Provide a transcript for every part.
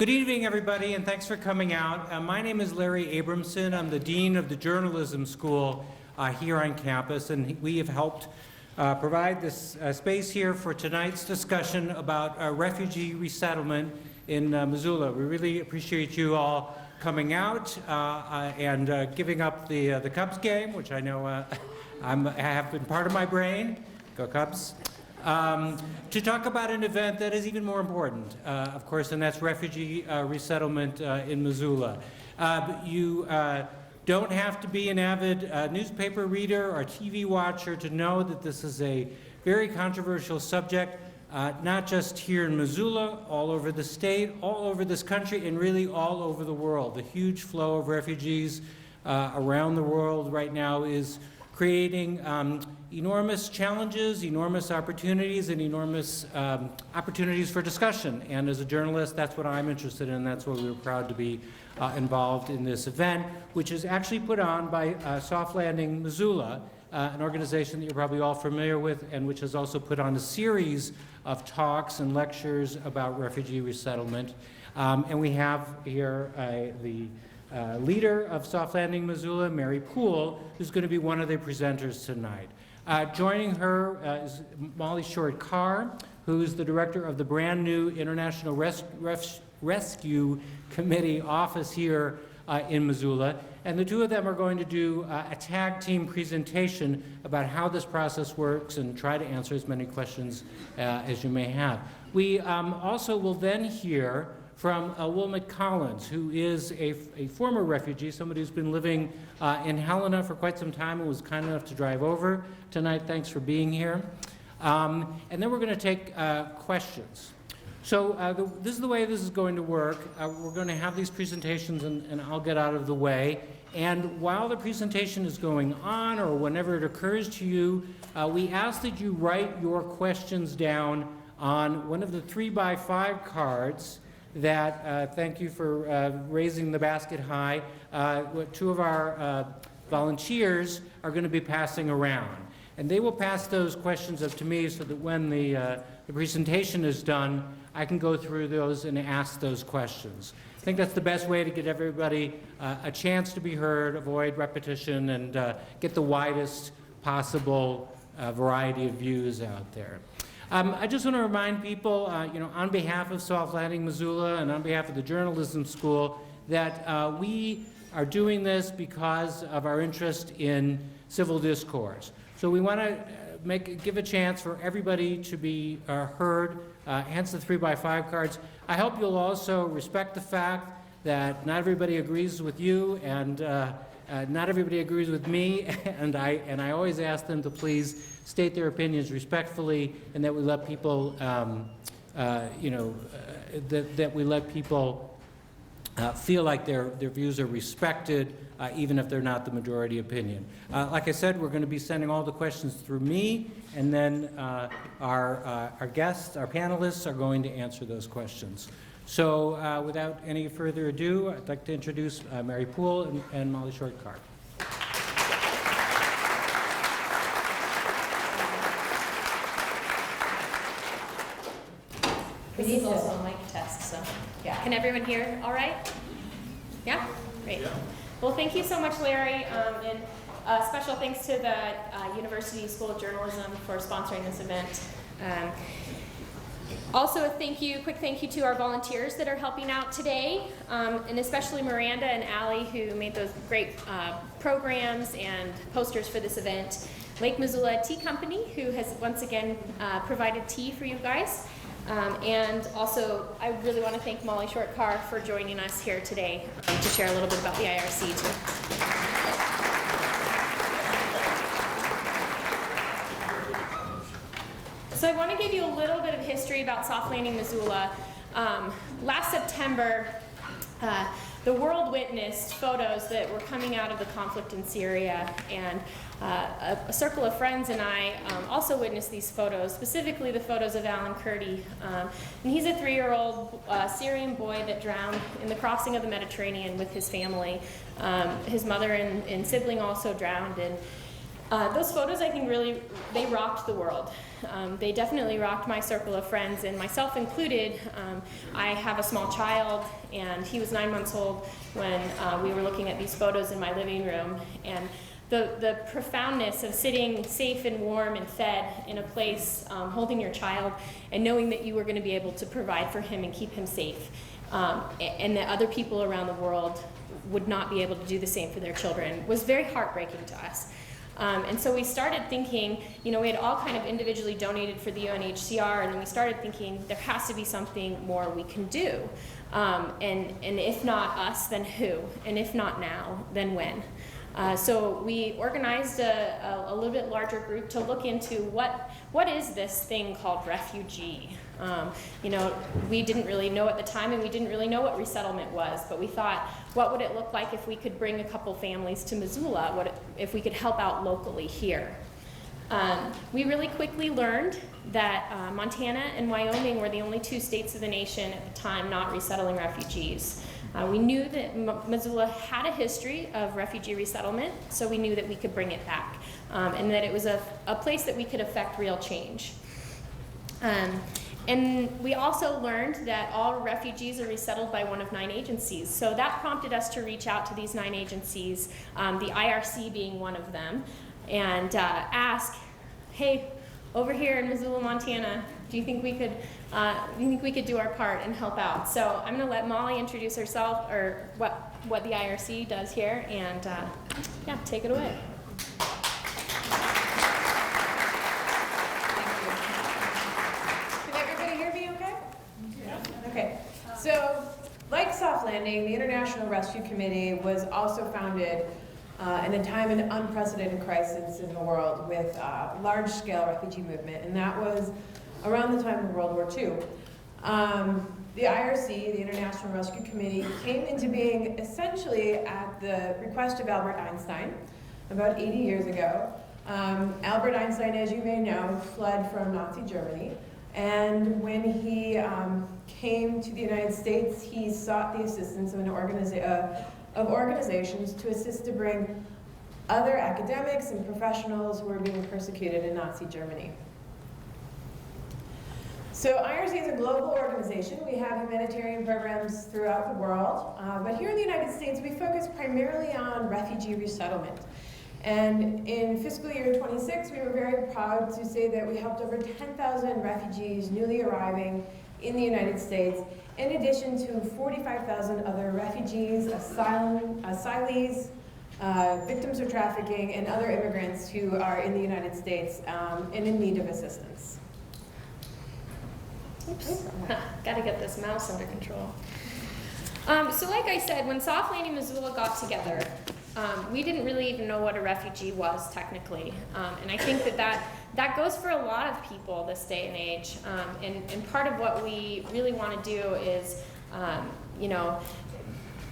Good evening, everybody, and thanks for coming out. My name is Larry Abramson. I'm the Dean of the Journalism School here on campus, and we have helped provide this space here for tonight's discussion about refugee resettlement in Missoula. We really appreciate you all coming out and giving up the Cubs game, which I know have been part of my brain. Go Cubs. To talk about an event that is even more important, of course, and that's refugee resettlement in Missoula. You don't have to be an avid newspaper reader or TV watcher to know that this is a very controversial subject, not just here in Missoula, all over the state, all over this country, and really all over the world. The huge flow of refugees around the world right now is creating enormous challenges, enormous opportunities, and enormous opportunities for discussion. And as a journalist, that's what I'm interested in. That's why we were proud to be involved in this event, which is actually put on by Soft Landing Missoula, an organization that you're probably all familiar with, and which has also put on a series of talks and lectures about refugee resettlement. And we have here the leader of Soft Landing Missoula, Mary Poole, who's going to be one of the presenters tonight. Joining her is Molly Short-Carr, who's the director of the brand new International Rescue Committee office here in Missoula. And the two of them are going to do a tag team presentation about how this process works and try to answer as many questions as you may have. We also will then hear from Wilmot Collins, who is a former refugee, somebody who's been living in Helena for quite some time and was kind enough to drive over tonight. Thanks for being here. And then we're going to take questions. So this is the way this is going to work. We're going to have these presentations, and I'll get out of the way. And while the presentation is going on, or whenever it occurs to you, we ask that you write your questions down on one of the 3x5 cards that, thank you for raising the basket high, two of our volunteers are going to be passing around. And they will pass those questions up to me so that when the presentation is done, I can go through those and ask those questions. I think that's the best way to get everybody a chance to be heard, avoid repetition, and get the widest possible variety of views out there. I just want to remind people, on behalf of Soft Landing Missoula and on behalf of the Journalism School, that we are doing this because of our interest in civil discourse. So we want to give a chance for everybody to be heard, hence the 3x5 cards. I hope you'll also respect the fact that not everybody agrees with you, and not everybody agrees with me, and I always ask them to please state their opinions respectfully, and that we let people, that we let people feel like their views are respected, even if they're not the majority opinion. Like I said, we're going to be sending all the questions through me, and then our guests, our panelists, are going to answer those questions. So without any further ado, I'd like to introduce Mary Poole and Molly Short-Carr. This is also a mic test, so yeah. Can everyone hear all right? Yeah? Great. Yeah. Well, thank you so much, Larry, and special thanks to the University School of Journalism for sponsoring this event. Also, quick thank you to our volunteers that are helping out today, and especially Miranda and Allie, who made those great programs and posters for this event. Lake Missoula Tea Company, who has once again provided tea for you guys. And also, I really want to thank Molly Short-Carr for joining us here today to share a little bit about the IRC too. So I want to give you a little bit of history about Soft Landing Missoula. Last September, the world witnessed photos that were coming out of the conflict in Syria, and a circle of friends and I also witnessed these photos, specifically the photos of Alan Kurdi. And he's a 3-year-old Syrian boy that drowned in the crossing of the Mediterranean with his family. His mother and sibling also drowned, and Those photos, I think, really, they rocked the world. They definitely rocked my circle of friends, and myself included. I have a small child, and he was 9 months old when we were looking at these photos in my living room. And the profoundness of sitting safe and warm and fed in a place, holding your child, and knowing that you were going to be able to provide for him and keep him safe, and that other people around the world would not be able to do the same for their children, was very heartbreaking to us. And so we started thinking, we had all kind of individually donated for the UNHCR, and then we started thinking there has to be something more we can do. And if not us, then who? And if not now, then when? So we organized a little bit larger group to look into what is this thing called refugee? We didn't really know at the time, and we didn't really know what resettlement was, but we thought, what would it look like if we could bring a couple families to Missoula? If we could help out locally here? We really quickly learned that Montana and Wyoming were the only 2 states of the nation at the time not resettling refugees. We knew that Missoula had a history of refugee resettlement, so we knew that we could bring it back, and that it was a place that we could affect real change. And we also learned that all refugees are resettled by one of 9 agencies. So that prompted us to reach out to these 9 agencies, the IRC being one of them, and ask, hey, over here in Missoula, Montana, do you think we could do our part and help out? So I'm going to let Molly introduce herself, or what the IRC does here, and yeah, take it away. Okay, so like Soft Landing, the International Rescue Committee was also founded in a time of unprecedented crisis in the world with a large-scale refugee movement, and that was around the time of World War II. The IRC, the International Rescue Committee, came into being essentially at the request of Albert Einstein about 80 years ago. Albert Einstein, as you may know, fled from Nazi Germany. And when he came to the United States, he sought the assistance of organizations to assist to bring other academics and professionals who were being persecuted in Nazi Germany. So IRC is a global organization. We have humanitarian programs throughout the world, but here in the United States, we focus primarily on refugee resettlement. And in fiscal year 26, we were very proud to say that we helped over 10,000 refugees newly arriving in the United States, in addition to 45,000 other refugees, asylees, victims of trafficking, and other immigrants who are in the United States and in need of assistance. Oops, got to get this mouse under control. So like I said, when Soft Landing Missoula got together, we didn't really even know what a refugee was technically. And I think that goes for a lot of people this day and age. And part of what we really want to do is,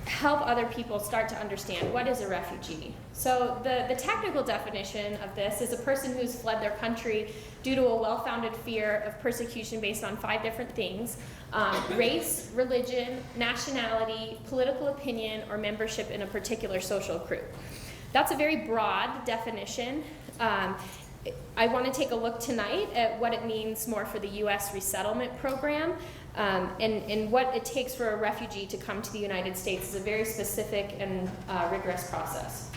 help other people start to understand what is a refugee. So the technical definition of this is a person who's fled their country due to a well-founded fear of persecution based on 5 different things: race, religion, nationality, political opinion, or membership in a particular social group. That's a very broad definition. I want to take a look tonight at what it means more for the U.S. resettlement program, and what it takes for a refugee to come to the United States is a very specific and rigorous process.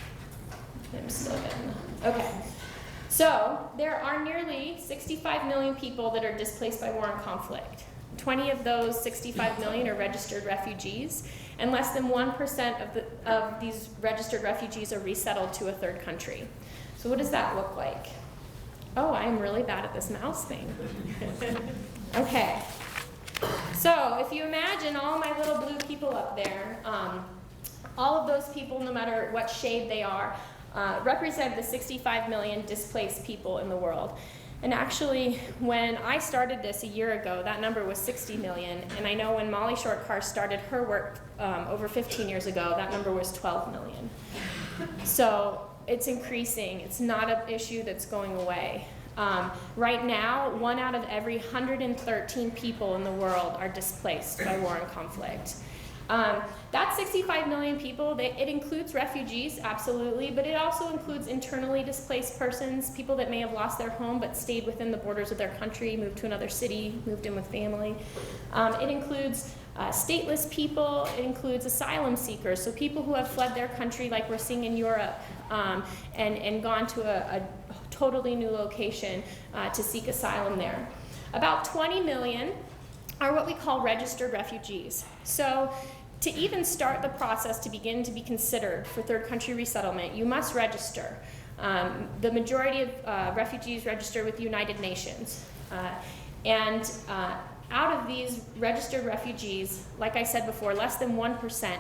I'm still getting, okay. So there are nearly 65 million people that are displaced by war and conflict. 20 of those 65 million are registered refugees, and less than 1% of these registered refugees are resettled to a third country. So what does that look like? Oh, I am really bad at this mouse thing. Okay. So if you imagine all my little blue people up there, all of those people, no matter what shade they are, represent the 65 million displaced people in the world. And actually, when I started this a year ago, that number was 60 million. And I know when Molly Short-Carr started her work over 15 years ago, that number was 12 million. So it's increasing. It's not an issue that's going away. Right now, 1 out of every 113 people in the world are displaced by war and conflict. That 65 million people, it includes refugees, absolutely, but it also includes internally displaced persons, people that may have lost their home but stayed within the borders of their country, moved to another city, moved in with family. It includes stateless people, it includes asylum seekers, so people who have fled their country like we're seeing in Europe and gone to a totally new location to seek asylum there. About 20 million are what we call registered refugees. So to even start the process to begin to be considered for third country resettlement, you must register. The majority of refugees register with the United Nations. Out of these registered refugees, like I said before, less than 1%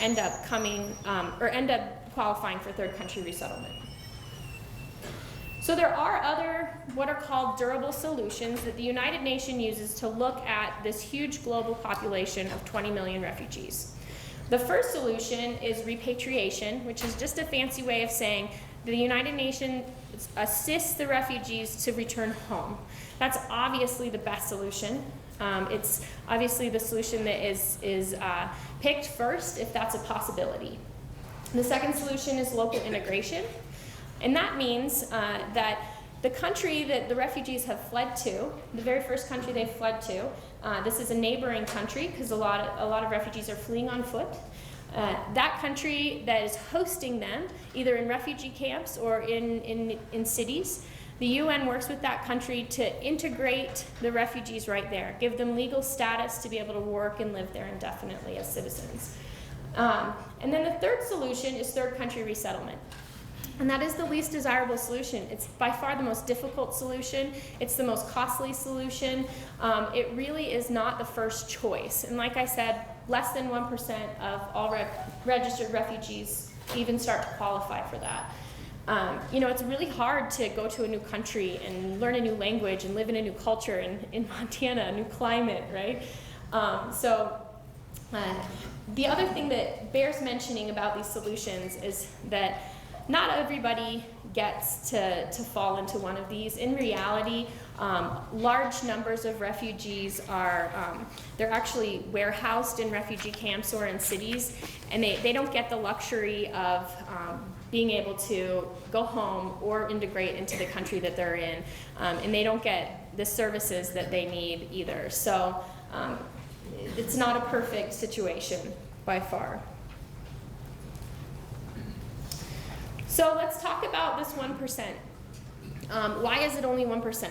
end up coming or end up qualifying for third country resettlement. So there are other what are called durable solutions that the United Nations uses to look at this huge global population of 20 million refugees. The first solution is repatriation, which is just a fancy way of saying the United Nations assists the refugees to return home. That's obviously the best solution. It's obviously the solution that is picked first if that's a possibility. The second solution is local integration. And that means that the country that the refugees have fled to, the very first country they fled to, this is a neighboring country because a lot of refugees are fleeing on foot. That country that is hosting them, either in refugee camps or in cities, the UN works with that country to integrate the refugees right there, give them legal status to be able to work and live there indefinitely as citizens. And then the third solution is third country resettlement. And that is the least desirable solution. It's by far the most difficult solution. It's the most costly solution. It really is not the first choice. And like I said, less than 1% of all registered refugees even start to qualify for that. It's really hard to go to a new country and learn a new language and live in a new culture in Montana, a new climate, right? The other thing that bears mentioning about these solutions is that not everybody gets to fall into one of these. In reality, large numbers of refugees they're actually warehoused in refugee camps or in cities, and they don't get the luxury of being able to go home or integrate into the country that they're in, and they don't get the services that they need either. So it's not a perfect situation by far. So let's talk about this 1%. Why is it only 1%?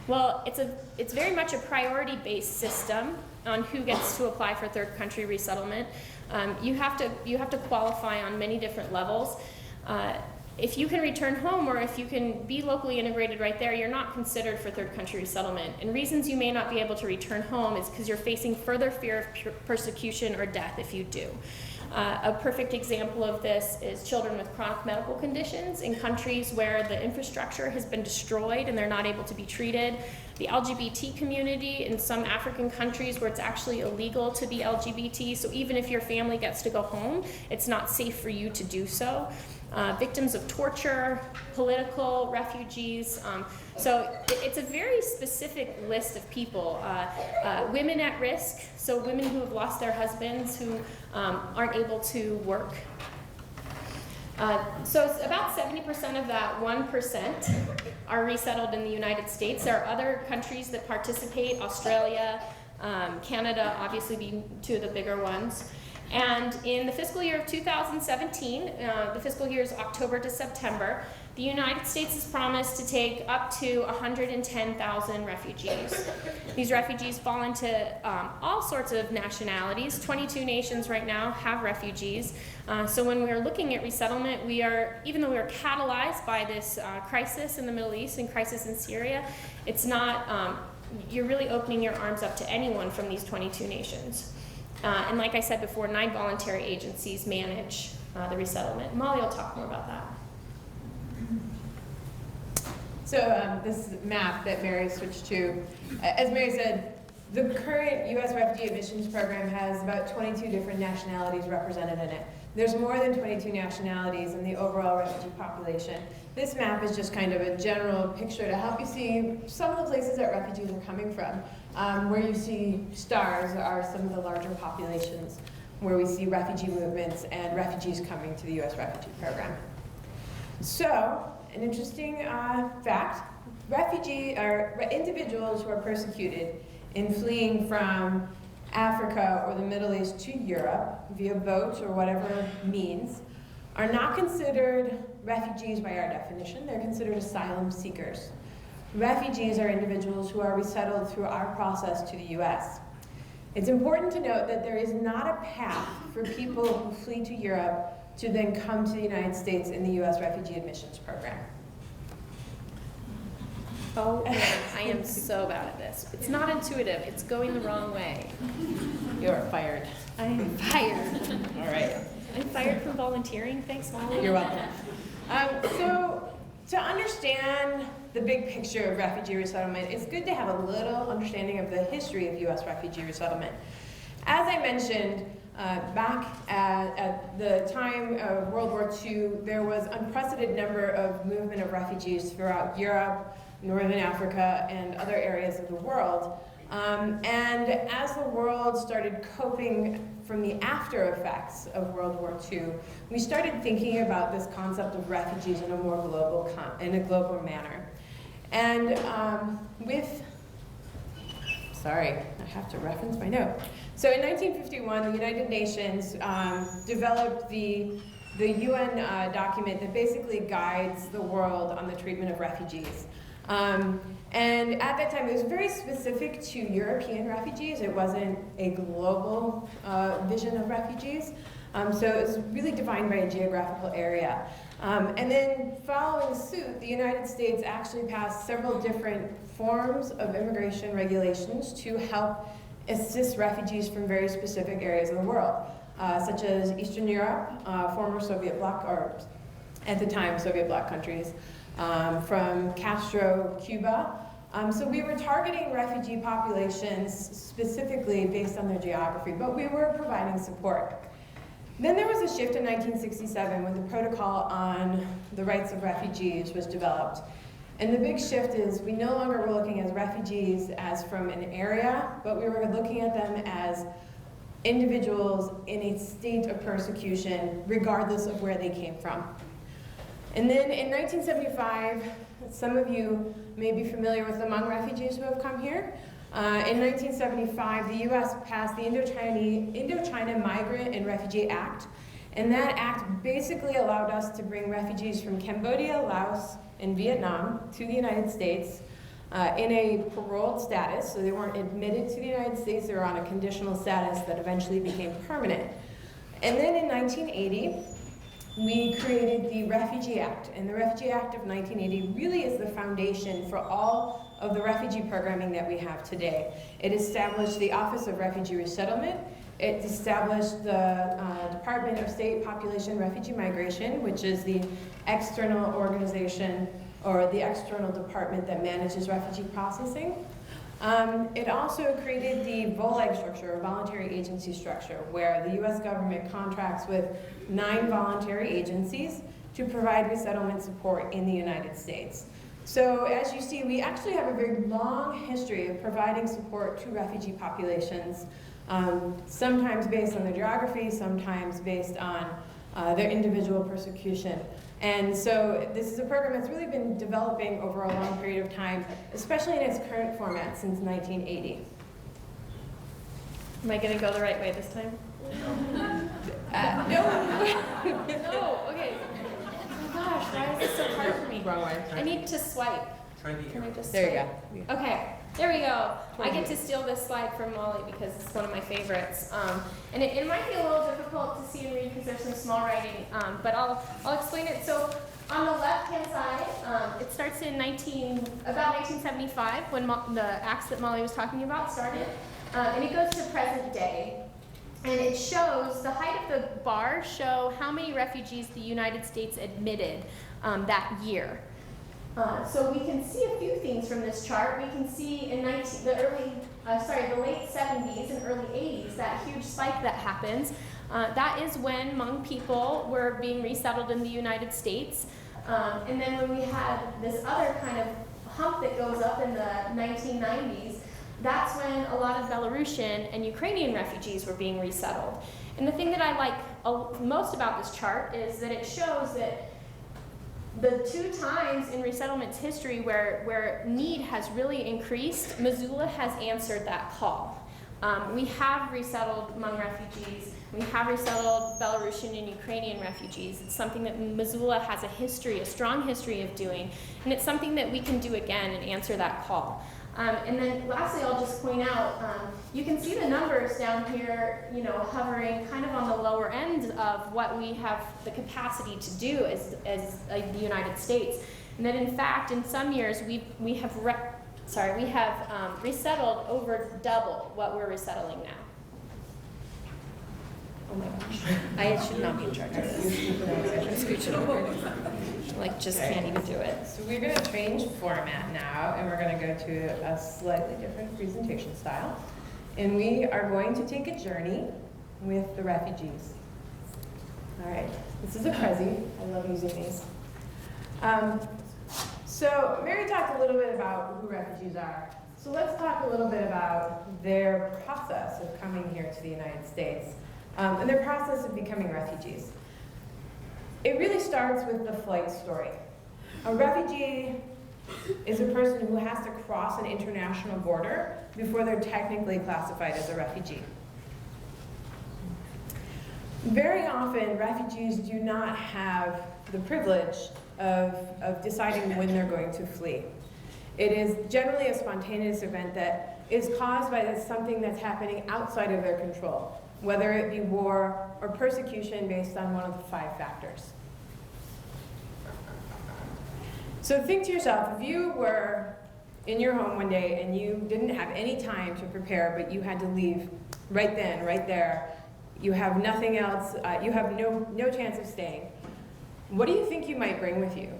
Well, it's very much a priority-based system on who gets to apply for third country resettlement. You have to qualify on many different levels. If you can return home or if you can be locally integrated right there, you're not considered for third country resettlement. And reasons you may not be able to return home is because you're facing further fear of persecution or death if you do. A perfect example of this is children with chronic medical conditions in countries where the infrastructure has been destroyed and they're not able to be treated. The LGBT community in some African countries where it's actually illegal to be LGBT, so even if your family gets to go home, it's not safe for you to do so. Victims of torture, political refugees. So it's a very specific list of people. Women at risk, so women who have lost their husbands, who aren't able to work. So it's about 70% of that 1% are resettled in the United States. There are other countries that participate, Australia, Canada, obviously being two of the bigger ones. And in the fiscal year of 2017, the fiscal year is October to September, the United States has promised to take up to 110,000 refugees. These refugees fall into all sorts of nationalities. 22 nations right now have refugees. So when we're looking at resettlement, even though we are catalyzed by this crisis in the Middle East and crisis in Syria, it's not, you're really opening your arms up to anyone from these 22 nations. And like I said before, 9 voluntary agencies manage the resettlement. Molly will talk more about that. So this map that Mary switched to, as Mary said, the current U.S. refugee admissions program has about 22 different nationalities represented in it. There's more than 22 nationalities in the overall refugee population. This map is just kind of a general picture to help you see some of the places that refugees are coming from. Where you see stars are some of the larger populations where we see refugee movements and refugees coming to the U.S. refugee program. So, an interesting fact, individuals who are persecuted in fleeing from Africa or the Middle East to Europe via boat or whatever means are not considered refugees by our definition. They're considered asylum seekers. Refugees are individuals who are resettled through our process to the U.S. It's important to note that there is not a path for people who flee to Europe to then come to the United States in the U.S. refugee admissions program. Oh man, I am so bad at this. It's not intuitive. It's going the wrong way. You're fired. I am fired. All right. I'm fired from volunteering. Thanks, Molly. You're welcome. So to understand the big picture of refugee resettlement, it's good to have a little understanding of the history of U.S. refugee resettlement. As I mentioned, back at the time of World War II, there was unprecedented number of movement of refugees throughout Europe, Northern Africa, and other areas of the world. And as the world started coping from the after effects of World War II, we started thinking about this concept of refugees in a more global manner. And sorry, I have to reference my note. So in 1951, the United Nations developed the UN document that basically guides the world on the treatment of refugees. And at that time, it was very specific to European refugees. It wasn't a global vision of refugees. So it was really defined by a geographical area. And then following suit, the United States actually passed several different forms of immigration regulations to help assist refugees from very specific areas of the world, such as Eastern Europe, former Soviet bloc, or at the time Soviet bloc countries, from Castro, Cuba. So we were targeting refugee populations specifically based on their geography, but we were providing support. Then there was a shift in 1967 when the Protocol on the Rights of Refugees was developed. And the big shift is we no longer were looking at refugees as from an area, but we were looking at them as individuals in a state of persecution, regardless of where they came from. And then in 1975, some of you may be familiar with the Hmong refugees who have come here. In 1975, the U.S. passed the Indochina Migrant and Refugee Act, and that act basically allowed us to bring refugees from Cambodia, Laos, and Vietnam to the United States in a paroled status, so they weren't admitted to the United States, they were on a conditional status that eventually became permanent. And then in 1980, we created the Refugee Act, and the Refugee Act of 1980 really is the foundation for all of the refugee programming that we have today. It established the Office of Refugee Resettlement. It established the Department of State Population Refugee Migration, which is the external organization or the external department that manages refugee processing. It also created the VOLAG structure, or voluntary agency structure, where the U.S. government contracts with 9 voluntary agencies to provide resettlement support in the United States. So as you see, we actually have a very long history of providing support to refugee populations, sometimes based on their geography, sometimes based on their individual persecution. And so this is a program that's really been developing over a long period of time, especially in its current format since 1980. Am I going to go the right way this time? No. No, okay. Oh my gosh, why is this so hard for me? Wrong way. I need to swipe. Try the Can I just There swipe? you go. Okay, there we go. I get to steal this slide from Molly because it's one of my favorites. And it might be a little difficult to see and read because there's some small writing, but I'll explain it. So on the left-hand side, it starts in about 1975 when the acts that Molly was talking about started, and it goes to present day. And it shows, the height of the bars show how many refugees the United States admitted that year. So we can see a few things from this chart. We can see in the late 70s and early 80s, that huge spike that happens. That is when Hmong people were being resettled in the United States. And then when we had this other kind of hump that goes up in the 1990s, that's when a lot of Belarusian and Ukrainian refugees were being resettled. And the thing that I like most about this chart is that it shows that the two times in resettlement's history where need has really increased, Missoula has answered that call. We have resettled Hmong refugees. We have resettled Belarusian and Ukrainian refugees. It's something that Missoula has a strong history of doing, and it's something that we can do again and answer that call. And then lastly, I'll just point out, you can see the numbers down here, hovering kind of on the lower end of what we have the capacity to do as the United States. And that in fact, in some years, we have resettled over double what we're resettling now. Oh my gosh, I should not be in charge of this. I'm scooching over. Can't even do it. So we're going to change format now, and we're going to go to a slightly different presentation style. And we are going to take a journey with the refugees. All right, this is a Prezi. I love using these. So Mary talked a little bit about who refugees are. So let's talk a little bit about their process of coming here to the United States and their process of becoming refugees. It really starts with the flight story. A refugee is a person who has to cross an international border before they're technically classified as a refugee. Very often, refugees do not have the privilege of deciding when they're going to flee. It is generally a spontaneous event that is caused by something that's happening outside of their control, whether it be war or persecution based on one of the 5 factors. So think to yourself, if you were in your home one day and you didn't have any time to prepare, but you had to leave right then, right there, you have nothing else, you have no chance of staying, what do you think you might bring with you?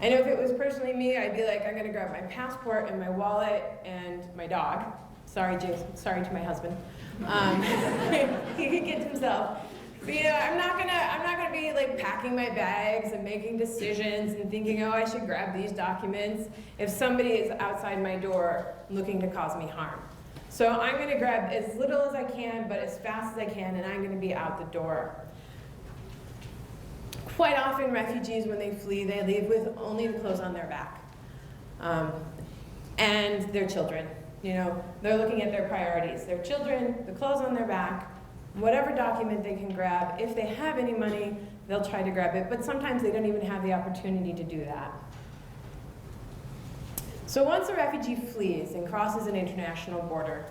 I know if it was personally me, I'd be like, I'm gonna grab my passport and my wallet and my dog. Sorry, Jason, sorry to my husband. He could get himself. But I'm not gonna be like packing my bags and making decisions and thinking, oh, I should grab these documents if somebody is outside my door looking to cause me harm. So I'm gonna grab as little as I can, but as fast as I can, and I'm gonna be out the door. Quite often, refugees, when they flee, they leave with only the clothes on their back and their children. They're looking at their priorities. Their children, the clothes on their back, whatever document they can grab. If they have any money, they'll try to grab it, but sometimes they don't even have the opportunity to do that. So once a refugee flees and crosses an international border,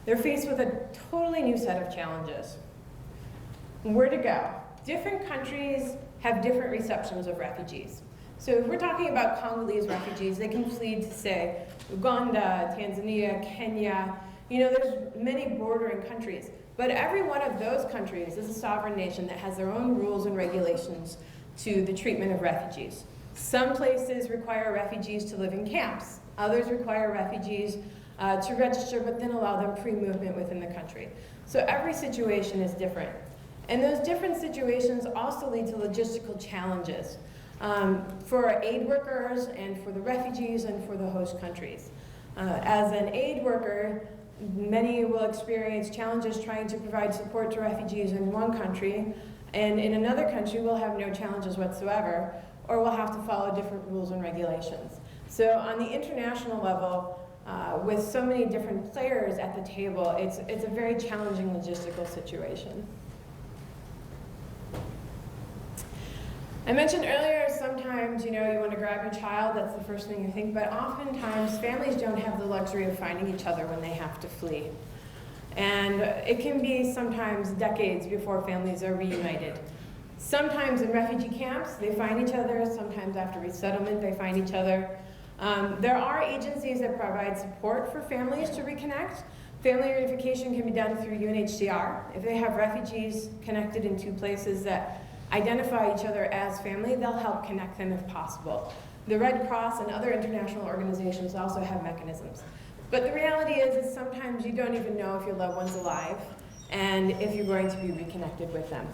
they're faced with a totally new set of challenges. Where to go? Different countries have different receptions of refugees. So if we're talking about Congolese refugees, they can flee to, say, Uganda, Tanzania, Kenya. There's many bordering countries. But every one of those countries is a sovereign nation that has their own rules and regulations to the treatment of refugees. Some places require refugees to live in camps. Others require refugees to register, but then allow them free movement within the country. So every situation is different. And those different situations also lead to logistical challenges for aid workers and for the refugees and for the host countries. As an aid worker, many will experience challenges trying to provide support to refugees in one country, and in another country will have no challenges whatsoever, or will have to follow different rules and regulations. So on the international level, with so many different players at the table, it's a very challenging logistical situation. I mentioned earlier, sometimes, you want to grab your child, that's the first thing you think, but oftentimes families don't have the luxury of finding each other when they have to flee. And it can be sometimes decades before families are reunited. Sometimes in refugee camps, they find each other. Sometimes after resettlement, they find each other. There are agencies that provide support for families to reconnect. Family reunification can be done through UNHCR. If they have refugees connected in 2 places that identify each other as family, they'll help connect them if possible. The Red Cross and other international organizations also have mechanisms. But the reality is sometimes you don't even know if your loved one's alive. and if you're going to be reconnected with them.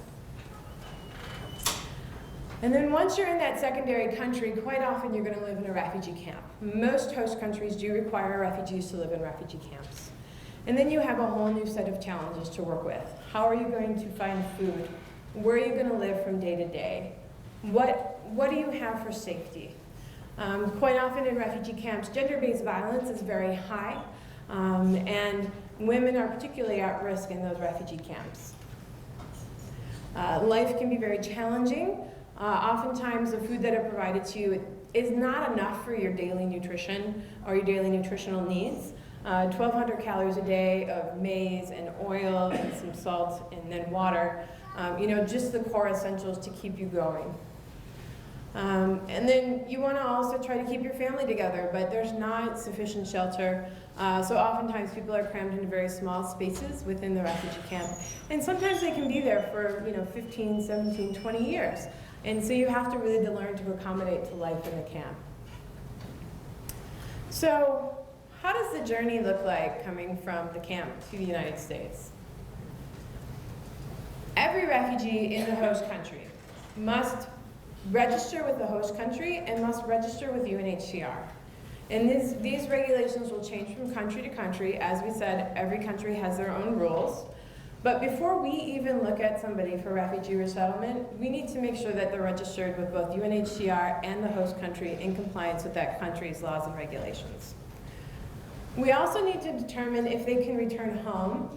And then once you're in that secondary country, quite often you're going to live in a refugee camp. Most host countries do require refugees to live in refugee camps. And then you have a whole new set of challenges to work with. How are you going to find food? Where are you going to live from day to day? What do you have for safety? Quite often in refugee camps, gender-based violence is very high, and women are particularly at risk in those refugee camps. Life can be very challenging. Oftentimes the food that are provided to you is not enough for your daily nutrition or your daily nutritional needs. 1,200 calories a day of maize and oil and some salt and then water, just the core essentials to keep you going. And then you want to also try to keep your family together, but there's not sufficient shelter. So oftentimes people are crammed into very small spaces within the refugee camp. And sometimes they can be there for 15, 17, 20 years. And so you have to really learn to accommodate to life in the camp. So how does the journey look like coming from the camp to the United States? Every refugee in the host country must register with the host country and must register with UNHCR. And these regulations will change from country to country. As we said, every country has their own rules. But before we even look at somebody for refugee resettlement, we need to make sure that they're registered with both UNHCR and the host country in compliance with that country's laws and regulations. We also need to determine if they can return home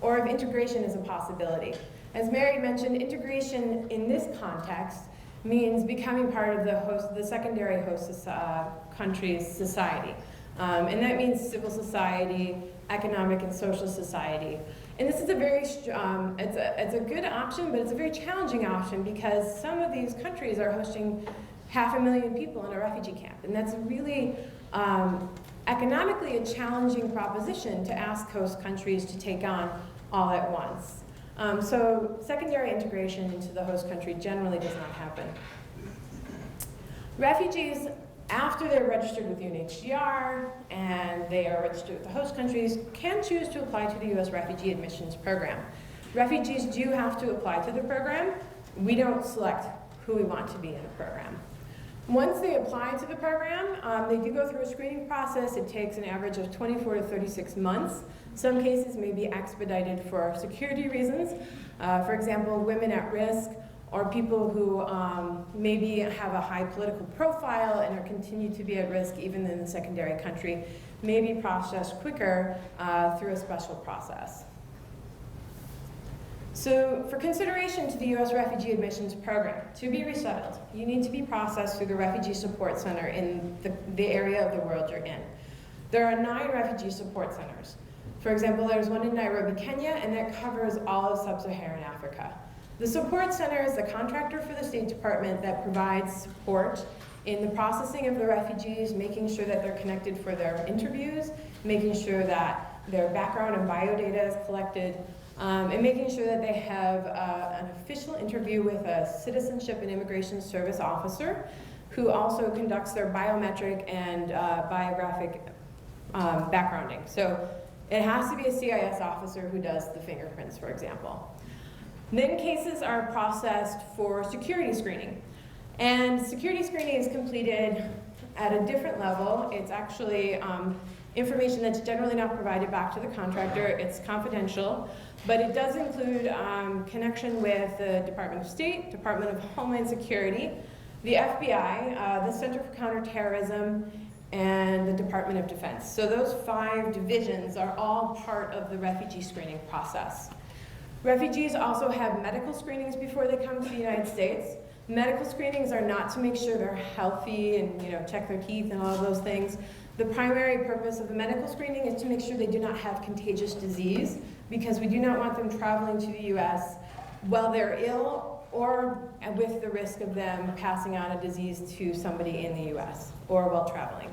or if integration is a possibility. As Mary mentioned, integration in this context means becoming part of the secondary host country's society. And that means civil society, economic and social society. And this is a very, it's a good option, but it's a very challenging option because some of these countries are hosting 500,000 people in a refugee camp. And that's really economically a challenging proposition to ask host countries to take on all at once. So secondary integration into the host country generally does not happen. Refugees, after they're registered with UNHCR and they are registered with the host countries, can choose to apply to the U.S. Refugee Admissions Program. Refugees do have to apply to the program. We don't select who we want to be in the program. Once they apply to the program, they do go through a screening process. It takes an average of 24 to 36 months. Some cases may be expedited for security reasons. For example, women at risk or people who maybe have a high political profile and are continue to be at risk even in the secondary country may be processed quicker through a special process. So for consideration to the U.S. Refugee Admissions Program, to be resettled, you need to be processed through the Refugee Support Center in the area of the world you're in. There are 9 refugee support centers. For example, there's one in Nairobi, Kenya, and that covers all of sub-Saharan Africa. The support center is the contractor for the State Department that provides support in the processing of the refugees, making sure that they're connected for their interviews, making sure that their background and bio data is collected, and making sure that they have an official interview with a Citizenship and Immigration Service officer who also conducts their biometric and biographic backgrounding. So it has to be a CIS officer who does the fingerprints, for example. Then cases are processed for security screening. And security screening is completed at a different level. It's actually information that's generally not provided back to the contractor. It's confidential, but it does include connection with the Department of State, Department of Homeland Security, the FBI, the Center for Counterterrorism, and the Department of Defense. So those 5 divisions are all part of the refugee screening process. Refugees also have medical screenings before they come to the United States. Medical screenings are not to make sure they're healthy and check their teeth and all of those things. The primary purpose of the medical screening is to make sure they do not have contagious disease, because we do not want them traveling to the U.S. while they're ill or with the risk of them passing on a disease to somebody in the U.S. or while traveling.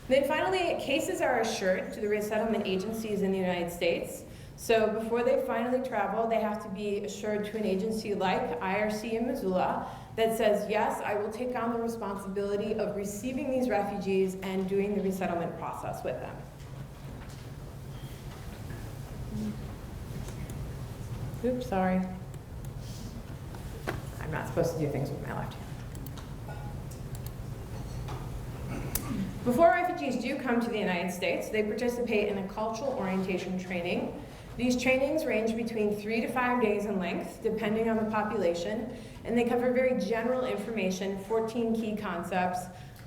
Then finally, cases are assured to the resettlement agencies in the United States. So before they finally travel, they have to be assured to an agency like IRC in Missoula that says, yes, I will take on the responsibility of receiving these refugees and doing the resettlement process with them. Oops, sorry. I'm not supposed to do things with my left hand. Before refugees do come to the United States, they participate in a cultural orientation training. These trainings range between 3 to 5 days in length, depending on the population, and they cover very general information, 14 key concepts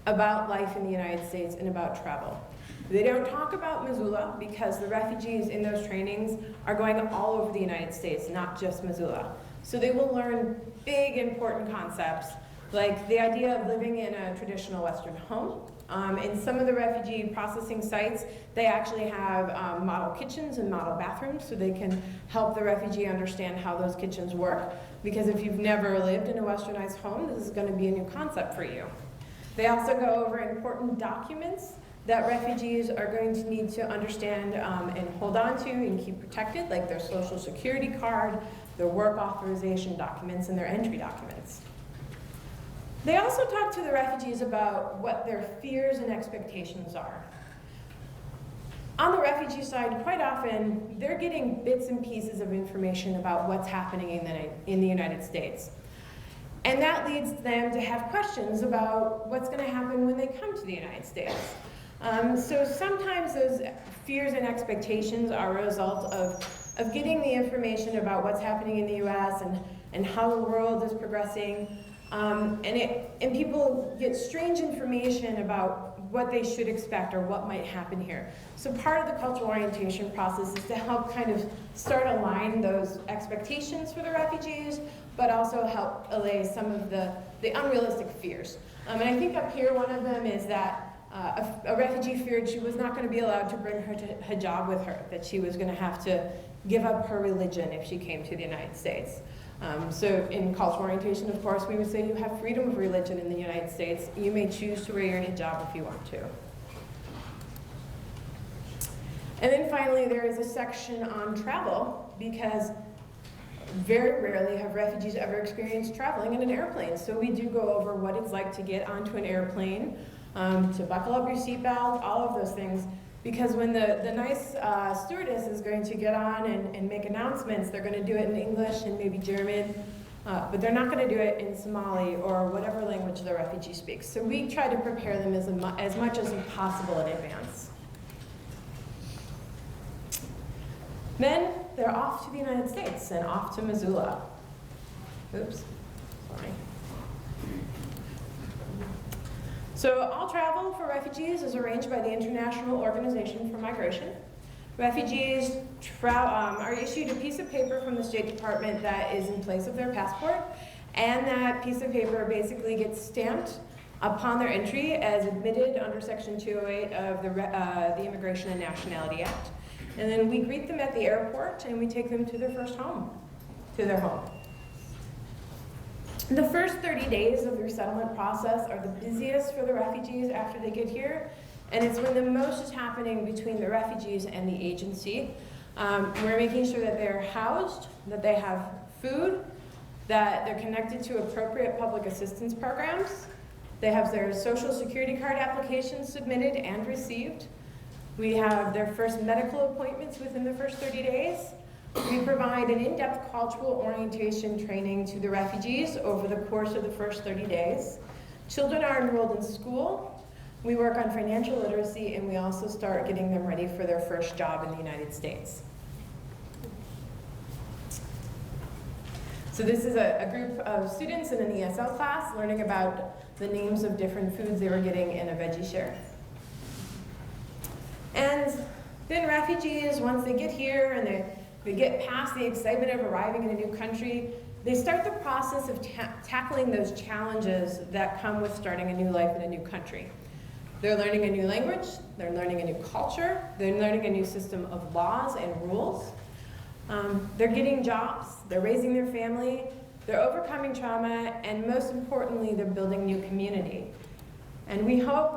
about life in the United States and about travel. They don't talk about Missoula because the refugees in those trainings are going all over the United States, not just Missoula. So they will learn big, important concepts, like the idea of living in a traditional Western home. In some of the refugee processing sites, they actually have model kitchens and model bathrooms, so they can help the refugee understand how those kitchens work. Because if you've never lived in a westernized home, this is going to be a new concept for you. They also go over important documents that refugees are going to need to understand and hold on to and keep protected, like their social security card, their work authorization documents, and their entry documents. They also talk to the refugees about what their fears and expectations are. On the refugee side, quite often, they're getting bits and pieces of information about what's happening in the United States. And that leads them to have questions about what's going to happen when they come to the United States. So sometimes those fears and expectations are a result of getting the information about what's happening in the US and how the world is progressing. And people get strange information about what they should expect or what might happen here. So part of the cultural orientation process is to help kind of start align those expectations for the refugees, but also help allay some of the unrealistic fears. And I think up here one of them is that a refugee feared she was not going to be allowed to bring her hijab with her, that she was going to have to give up her religion if she came to the United States. So in cultural orientation, of course, we would say you have freedom of religion in the United States. You may choose to wear your hijab if you want to. And then finally, there is a section on travel, because very rarely have refugees ever experienced traveling in an airplane. So we do go over what it's like to get onto an airplane, to buckle up your seatbelt, all of those things. Because when the nice stewardess is going to get on and make announcements, they're going to do it in English and maybe German, but they're not going to do it in Somali or whatever language the refugee speaks. So we try to prepare them as much as possible in advance. Then they're off to the United States and off to Missoula. Oops, sorry. So all travel for refugees is arranged by the International Organization for Migration. Refugees are issued a piece of paper from the State Department that is in place of their passport, and that piece of paper basically gets stamped upon their entry as admitted under Section 208 of the Immigration and Nationality Act. And then we greet them at the airport and we take them to their first home, to their home. The first 30 days of the resettlement process are the busiest for the refugees after they get here, and it's when the most is happening between the refugees and the agency. We're making sure that they're housed, that they have food, that they're connected to appropriate public assistance programs. They have their social security card applications submitted and received. We have their first medical appointments within the first 30 days. We provide an in-depth cultural orientation training to the refugees over the course of the first 30 days. Children are enrolled in school. We work on financial literacy, and we also start getting them ready for their first job in the United States. So this is a group of students in an ESL class learning about the names of different foods they were getting in a veggie share. And then refugees, once they get here and they get past the excitement of arriving in a new country, they start the process of tackling those challenges that come with starting a new life in a new country. They're learning a new language, they're learning a new culture, they're learning a new system of laws and rules. They're getting jobs, they're raising their family, they're overcoming trauma, and most importantly, they're building new community. And we hope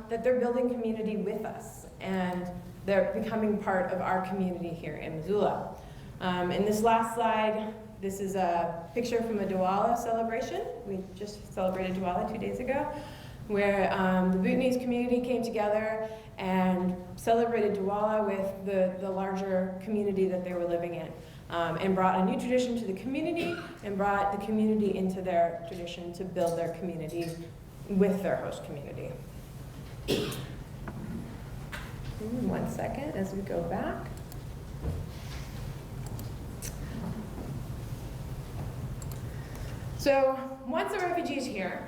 that they're building community with us, and they're becoming part of our community here in Missoula. In this last slide, this is a picture from a Douala celebration. We just celebrated Douala 2 days ago, where the Bhutanese community came together and celebrated Douala with the larger community that they were living in. and brought a new tradition to the community and brought the community into their tradition to build their community with their host community. 1 second as we go back. So once a refugee is here,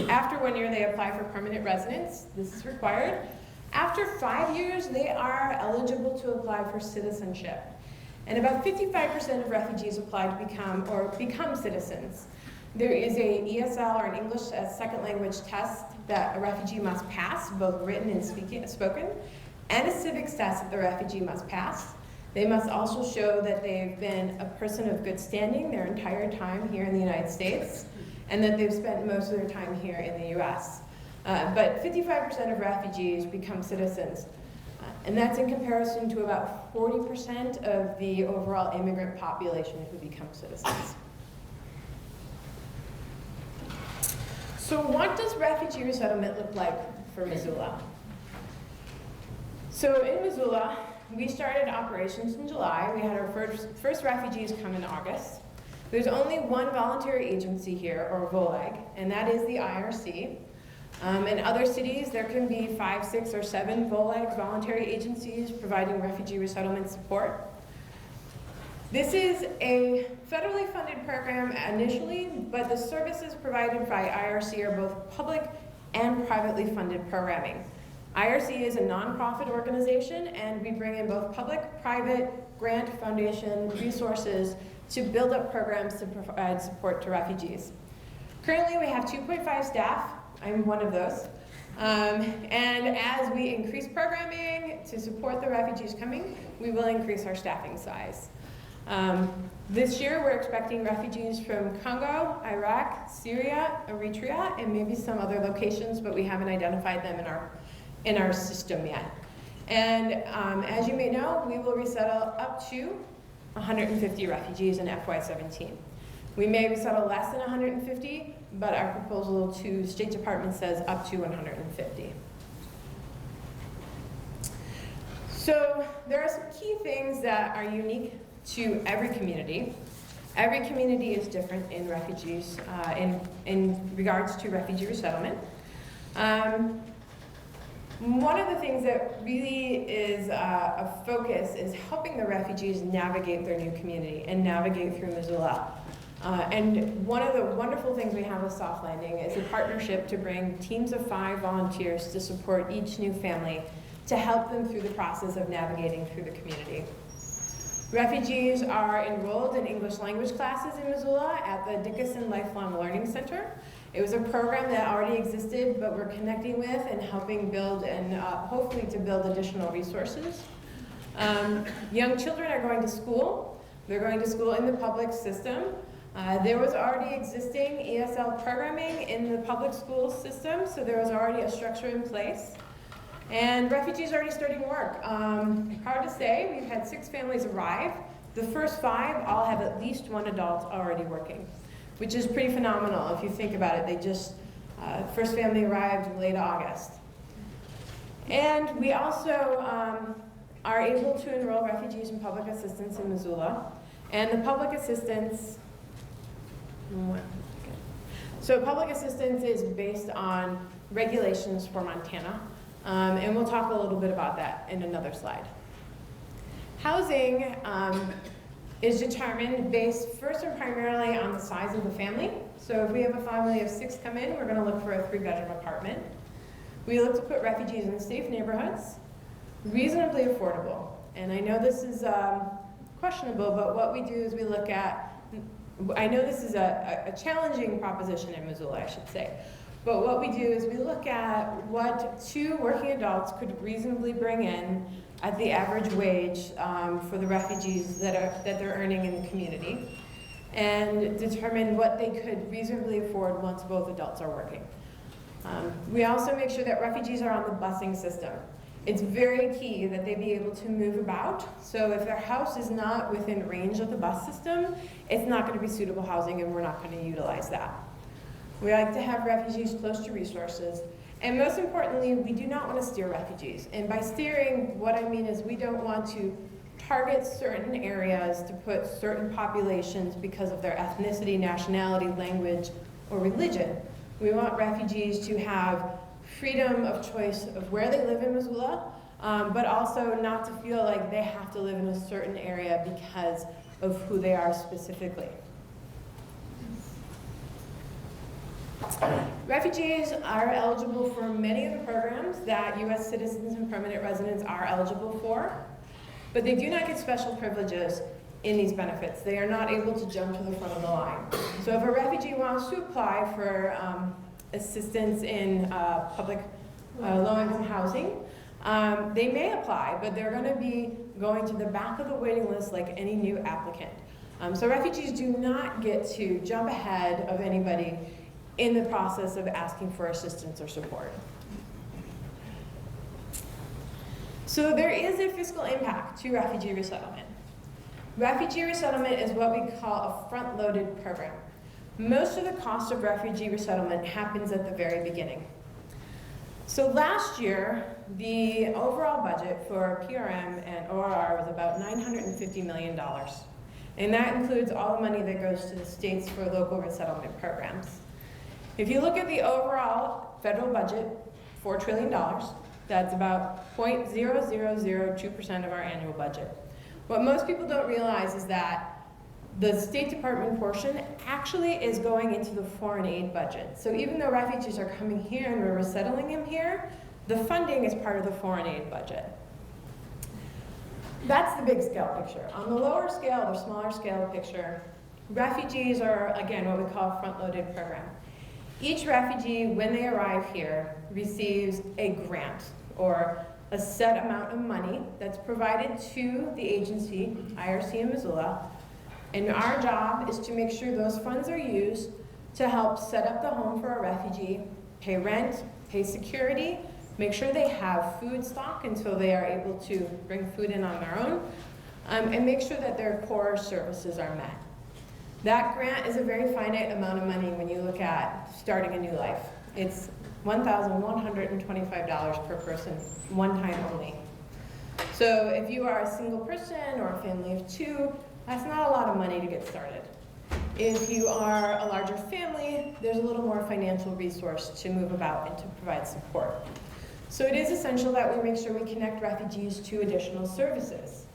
after 1 year they apply for permanent residence. This is required. After 5 years, they are eligible to apply for citizenship. And about 55% of refugees apply to become citizens. There is a ESL, or an English as second language test, that a refugee must pass, both written and spoken, and a civics test that the refugee must pass. They must also show that they've been a person of good standing their entire time here in the United States, and that they've spent most of their time here in the US. But 55% of refugees become citizens, and that's in comparison to about 40% of the overall immigrant population who become citizens. So what does refugee resettlement look like for Missoula? So in Missoula, we started operations in July. We had our first refugees come in August. There's only one voluntary agency here, or VOLAG, and that is the IRC. In other cities, there can be 5, 6, or 7 VOLAG voluntary agencies providing refugee resettlement support. This is a federally funded program initially, but the services provided by IRC are both public and privately funded programming. IRC is a nonprofit organization, and we bring in both public, private, grant, foundation, resources to build up programs to provide support to refugees. Currently, we have 2.5 staff. I'm one of those. And as we increase programming to support the refugees coming, we will increase our staffing size. This year, we're expecting refugees from Congo, Iraq, Syria, Eritrea, and maybe some other locations, but we haven't identified them in our system yet. And as you may know, we will resettle up to 150 refugees in FY17. We may resettle less than 150, but our proposal to State Department says up to 150. So there are some key things that are unique to every community. Every community is different in refugees, in regards to refugee resettlement. One of the things that really is a focus is helping the refugees navigate their new community and navigate through Missoula. And one of the wonderful things we have with Soft Landing is a partnership to bring teams of 5 volunteers to support each new family to help them through the process of navigating through the community. Refugees are enrolled in English language classes in Missoula at the Dickinson Lifelong Learning Center. It was a program that already existed, but we're connecting with and helping build and hopefully to build additional resources. Young children are going to school. They're going to school in the public system. There was already existing ESL programming in the public school system, so there was already a structure in place. And refugees are already starting work. Hard to say, we've had 6 families arrive. The first 5 all have at least 1 adult already working, which is pretty phenomenal if you think about it. They just, first family arrived late August. And we also are able to enroll refugees in public assistance in Missoula. And the public assistance, so public assistance is based on regulations for Montana. And we'll talk a little bit about that in another slide. Housing is determined based first and primarily on the size of the family. So if we have a family of 6 come in, we're going to look for a 3-bedroom apartment. We look to put refugees in safe neighborhoods, reasonably affordable. And I know this is questionable, but what we do is we look at, I know this is a challenging proposition in Missoula, I should say. But what we do is we look at what 2 working adults could reasonably bring in at the average wage for the refugees that they're earning in the community, and determine what they could reasonably afford once both adults are working. We also make sure that refugees are on the busing system. It's very key that they be able to move about. So if their house is not within range of the bus system, it's not going to be suitable housing, and we're not going to utilize that. We like to have refugees close to resources. And most importantly, we do not want to steer refugees. And by steering, what I mean is we don't want to target certain areas to put certain populations because of their ethnicity, nationality, language, or religion. We want refugees to have freedom of choice of where they live in Missoula, but also not to feel like they have to live in a certain area because of who they are specifically. Refugees are eligible for many of the programs that U.S. citizens and permanent residents are eligible for, but they do not get special privileges in these benefits. They are not able to jump to the front of the line. So if a refugee wants to apply for assistance in public low-income housing, they may apply, but they're going to be going to the back of the waiting list like any new applicant. So refugees do not get to jump ahead of anybody in the process of asking for assistance or support. So there is a fiscal impact to refugee resettlement. Refugee resettlement is what we call a front-loaded program. Most of the cost of refugee resettlement happens at the very beginning. So last year, the overall budget for PRM and ORR was about $950 million. And that includes all the money that goes to the states for local resettlement programs. If you look at the overall federal budget, $4 trillion, that's about 0.0002% of our annual budget. What most people don't realize is that the State Department portion actually is going into the foreign aid budget. So even though refugees are coming here and we're resettling them here, the funding is part of the foreign aid budget. That's the big scale picture. On the lower scale, the smaller scale picture, refugees are, again, what we call a front-loaded program. Each refugee, when they arrive here, receives a grant or a set amount of money that's provided to the agency, IRC in Missoula, and our job is to make sure those funds are used to help set up the home for a refugee, pay rent, pay security, make sure they have food stock until they are able to bring food in on their own, and make sure that their core services are met. That grant is a very finite amount of money when you look at starting a new life. It's $1,125 per person, one time only. So if you are a single person or a family of two, that's not a lot of money to get started. If you are a larger family, there's a little more financial resource to move about and to provide support. So it is essential that we make sure we connect refugees to additional services.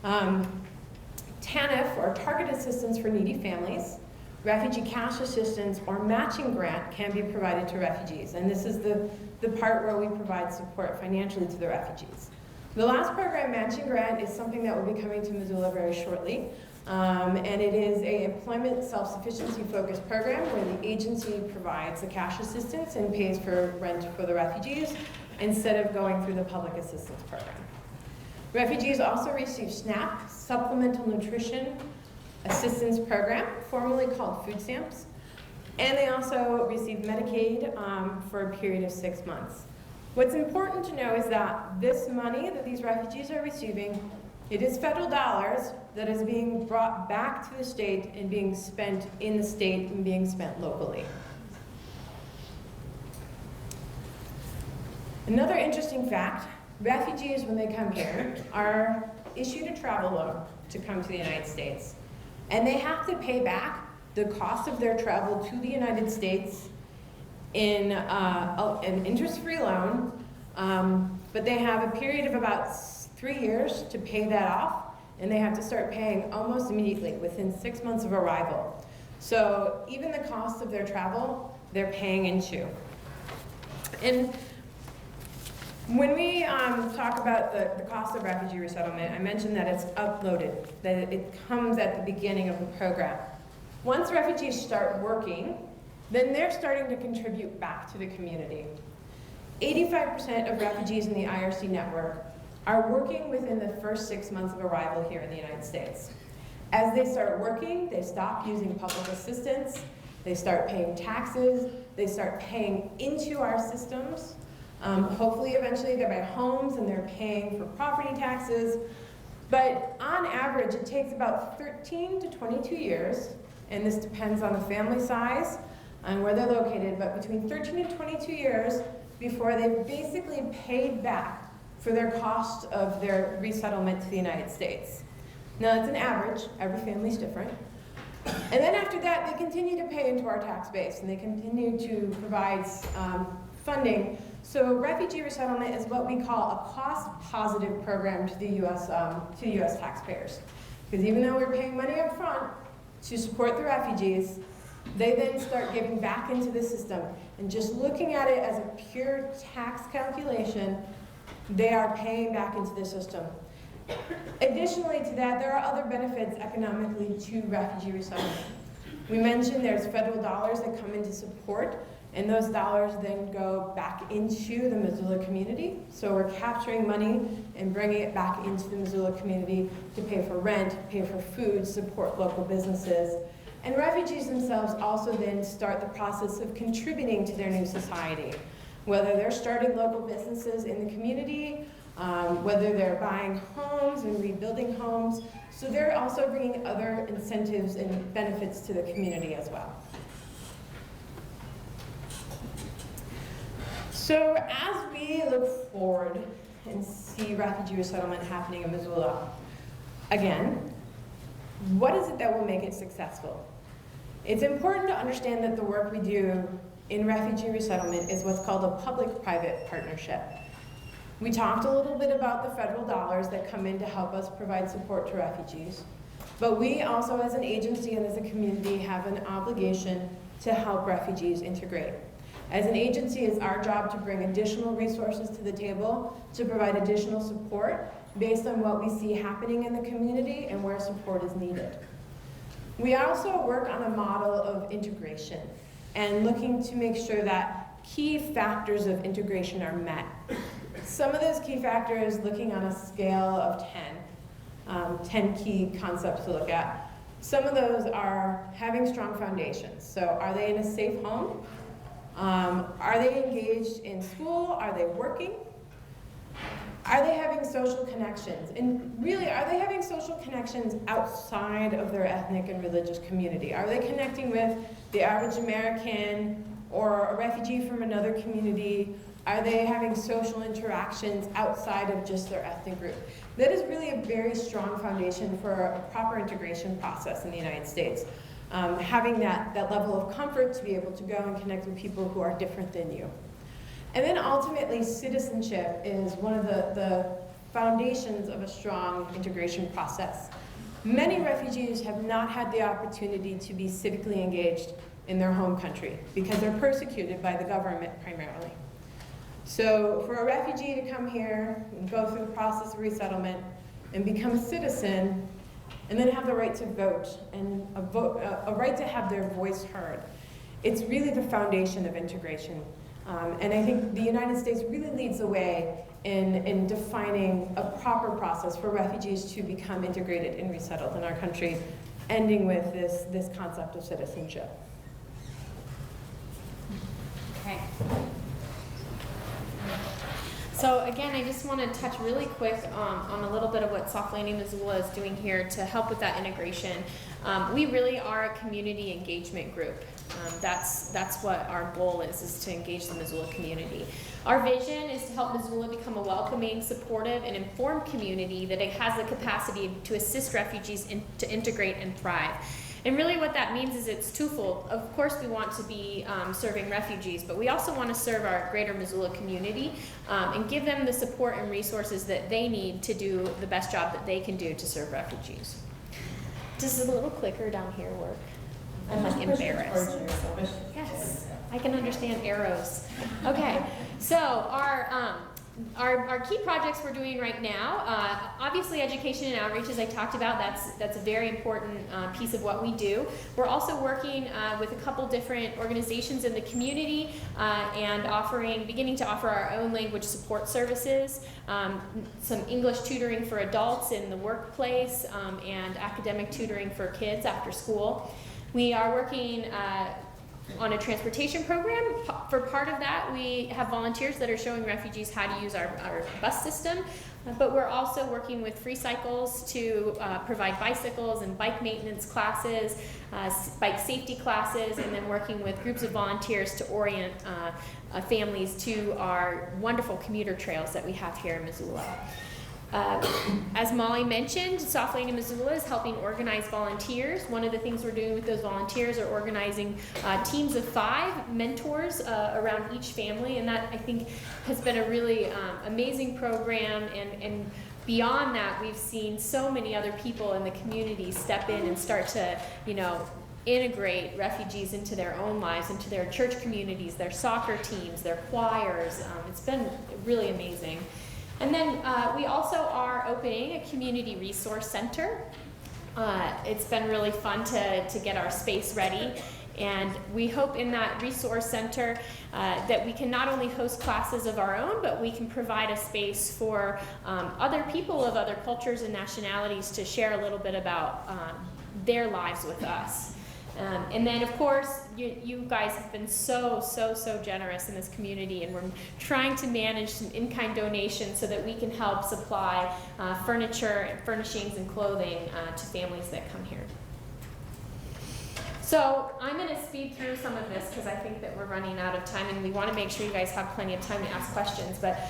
TANF, or Target Assistance for Needy Families, refugee cash assistance, or matching grant can be provided to refugees. And this is the part where we provide support financially to the refugees. The last program, matching grant, is something that will be coming to Missoula very shortly. And it is an employment self-sufficiency focused program where the agency provides the cash assistance and pays for rent for the refugees instead of going through the public assistance program. Refugees also receive SNAP, Supplemental Nutrition Assistance Program, formerly called food stamps. And they also receive Medicaid for a period of 6 months. What's important to know is that this money that these refugees are receiving, it is federal dollars that is being brought back to the state and being spent in the state and being spent locally. Another interesting fact, refugees, when they come here, are issued a travel loan to come to the United States. And they have to pay back the cost of their travel to the United States in an interest-free loan, but they have a period of about 3 years to pay that off, and they have to start paying almost immediately, within 6 months of arrival. So even the cost of their travel, they're paying into. And when we talk about the cost of refugee resettlement, I mentioned that it's uploaded, that it comes at the beginning of the program. Once refugees start working, then they're starting to contribute back to the community. 85% of refugees in the IRC network are working within the first 6 months of arrival here in the United States. As they start working, they stop using public assistance, they start paying taxes, they start paying into our systems. Hopefully, eventually, they buy homes and they're paying for property taxes. But on average, it takes about 13 to 22 years, and this depends on the family size and where they're located, but between 13 and 22 years before they've basically paid back for their cost of their resettlement to the United States. Now, that's an average. Every family's different. And then after that, they continue to pay into our tax base, and they continue to provide funding. So refugee resettlement is what we call a cost-positive program to the U.S. Taxpayers. Because even though we're paying money up front to support the refugees, they then start giving back into the system. And just looking at it as a pure tax calculation, they are paying back into the system. Additionally to that, there are other benefits economically to refugee resettlement. We mentioned there's federal dollars that come into support, and those dollars then go back into the Missoula community. So we're capturing money and bringing it back into the Missoula community to pay for rent, pay for food, support local businesses. And refugees themselves also then start the process of contributing to their new society, whether they're starting local businesses in the community, whether they're buying homes and rebuilding homes. So they're also bringing other incentives and benefits to the community as well. So as we look forward and see refugee resettlement happening in Missoula, again, what is it that will make it successful? It's important to understand that the work we do in refugee resettlement is what's called a public-private partnership. We talked a little bit about the federal dollars that come in to help us provide support to refugees, but we also as an agency and as a community have an obligation to help refugees integrate. As an agency, it's our job to bring additional resources to the table, to provide additional support based on what we see happening in the community and where support is needed. We also work on a model of integration and looking to make sure that key factors of integration are met. Some of those key factors, looking on a scale of 10 key concepts to look at. Some of those are having strong foundations. So are they in a safe home? Are they engaged in school? Are they working? Are they having social connections? And really, are they having social connections outside of their ethnic and religious community? Are they connecting with the average American or a refugee from another community? Are they having social interactions outside of just their ethnic group? That is really a very strong foundation for a proper integration process in the United States. Having that level of comfort to be able to go and connect with people who are different than you. And then ultimately, citizenship is one of the foundations of a strong integration process. Many refugees have not had the opportunity to be civically engaged in their home country because they're persecuted by the government primarily. So for a refugee to come here and go through the process of resettlement and become a citizen and then have the right to vote and a right to have their voice heard, it's really the foundation of integration. And I think the United States really leads the way in defining a proper process for refugees to become integrated and resettled in our country, ending with this concept of citizenship. Okay. So again, I just want to touch really quick on a little bit of what Soft Landing Missoula is doing here to help with that integration. We really are a community engagement group. That's what our goal is to engage the Missoula community. Our vision is to help Missoula become a welcoming, supportive, and informed community that it has the capacity to assist refugees to integrate and thrive. And really what that means is it's twofold. Of course we want to be serving refugees, but we also want to serve our greater Missoula community and give them the support and resources that they need to do the best job that they can do to serve refugees. Does the little clicker down here work? I'm like embarrassed. Yes, I can understand arrows. Okay, so our key projects we're doing right now, obviously education and outreach, as I talked about, that's a very important piece of what we do. We're also working with a couple different organizations in the community and beginning to offer our own language support services, some English tutoring for adults in the workplace, and academic tutoring for kids after school. We are working on a transportation program. For part of that, we have volunteers that are showing refugees how to use our bus system, but we're also working with Free Cycles to provide bicycles and bike maintenance classes, bike safety classes, and then working with groups of volunteers to orient families to our wonderful commuter trails that we have here in Missoula. As Molly mentioned, Soft Landing Missoula is helping organize volunteers. One of the things we're doing with those volunteers are organizing teams of 5 mentors around each family, and that I think has been a really amazing program. And beyond that, we've seen so many other people in the community step in and start to, integrate refugees into their own lives, into their church communities, their soccer teams, their choirs. It's been really amazing. And then we also are opening a community resource center. It's been really fun to get our space ready. And we hope in that resource center that we can not only host classes of our own, but we can provide a space for other people of other cultures and nationalities to share a little bit about their lives with us. And then, of course, you guys have been so generous in this community, and we're trying to manage some in-kind donations so that we can help supply furniture and furnishings and clothing to families that come here. So I'm going to speed through some of this because I think that we're running out of time, and we want to make sure you guys have plenty of time to ask questions. But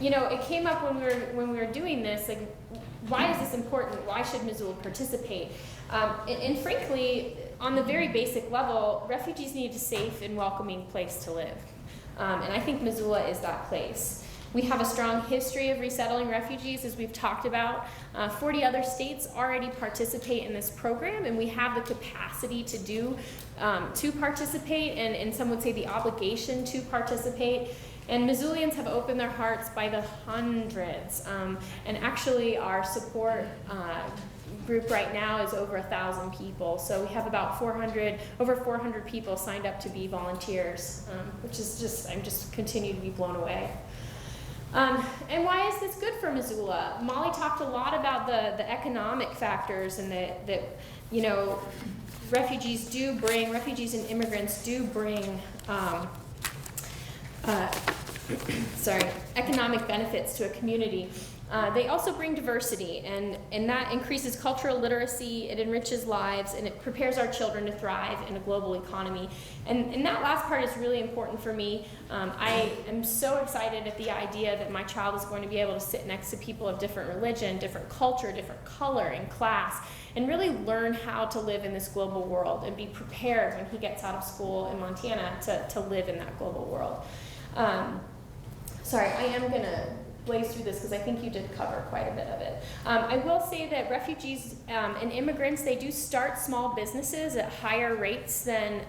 it came up when we were doing this, like, why is this important? Why should Missoula participate? And frankly, on the very basic level, refugees need a safe and welcoming place to live. And I think Missoula is that place. We have a strong history of resettling refugees, as we've talked about. 40 other states already participate in this program, and we have the capacity to participate, and some would say the obligation to participate. And Missoulians have opened their hearts by the hundreds. And actually, our support group right now is over 1,000 people. So we have about over 400 people signed up to be volunteers, which is I'm just continue to be blown away. And why is this good for Missoula? Molly talked a lot about the economic factors, and that refugees and immigrants do bring economic benefits to a community. They also bring diversity, and that increases cultural literacy, it enriches lives, and it prepares our children to thrive in a global economy. And that last part is really important for me. I am so excited at the idea that my child is going to be able to sit next to people of different religion, different culture, different color and class, and really learn how to live in this global world and be prepared when he gets out of school in Montana to live in that global world. Sorry, I am going to blaze through this because I think you did cover quite a bit of it. I will say that refugees and immigrants, they do start small businesses at higher rates than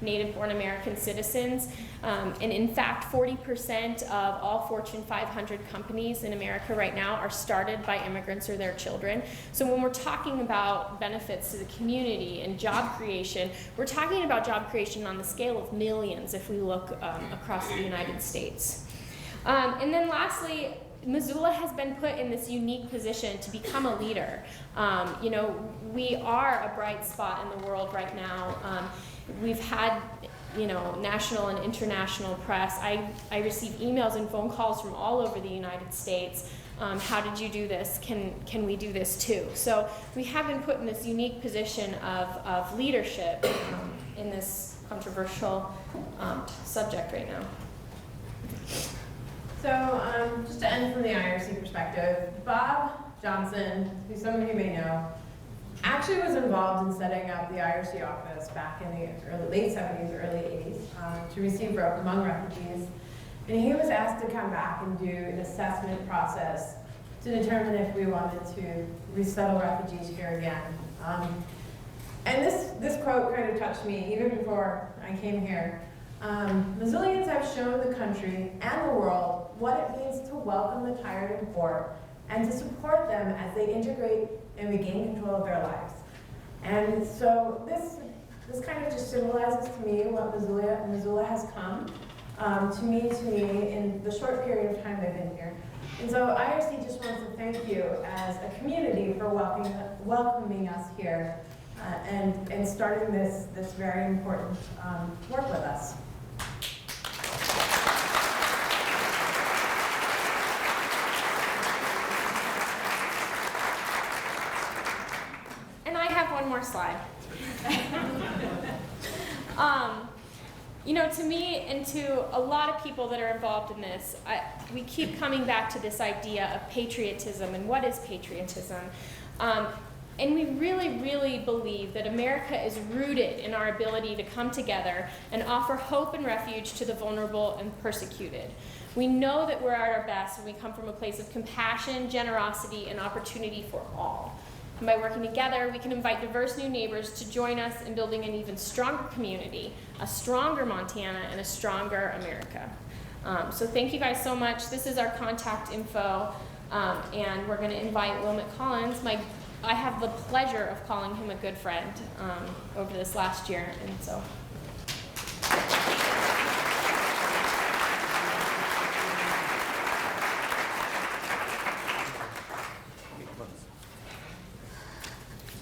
native-born American citizens. And in fact, 40% of all Fortune 500 companies in America right now are started by immigrants or their children. So when we're talking about benefits to the community and job creation, we're talking about job creation on the scale of millions if we look across the United States. And then lastly, Missoula has been put in this unique position to become a leader. We are a bright spot in the world right now. We've had, national and international press. I receive emails and phone calls from all over the United States. How did you do this? Can we do this too? So we have been put in this unique position of leadership in this controversial subject right now. So just to end from the IRC perspective, Bob Johnson, who some of you may know, actually was involved in setting up the IRC office back in the late 70s, early 80s to receive among refugees. And he was asked to come back and do an assessment process to determine if we wanted to resettle refugees here again. And this quote kind of touched me even before I came here. Missoulians have shown the country and the world what it means to welcome the tired and poor and to support them as they integrate and regain control of their lives. And so this kind of just symbolizes to me what Missoula has come to me in the short period of time I've been here. And so IRC just wants to thank you as a community for welcoming us here and starting this very important work with us. And I have one more slide. You know, to me and to a lot of people that are involved in this, we keep coming back to this idea of patriotism and what is patriotism. And we really, really believe that America is rooted in our ability to come together and offer hope and refuge to the vulnerable and persecuted. We know that we're at our best when we come from a place of compassion, generosity, and opportunity for all. And by working together, we can invite diverse new neighbors to join us in building an even stronger community, a stronger Montana, and a stronger America. So thank you guys so much. This is our contact info, and we're going to invite Wilmot Collins. I have the pleasure of calling him a good friend over this last year, and so.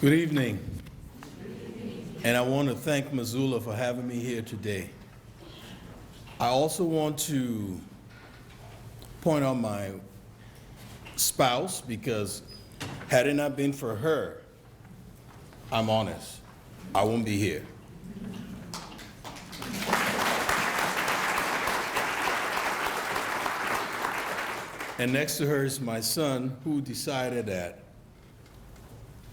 Good evening. And I want to thank Missoula for having me here today. I also want to point out my spouse, because had it not been for her, I'm honest, I won't be here. And next to her is my son, who decided that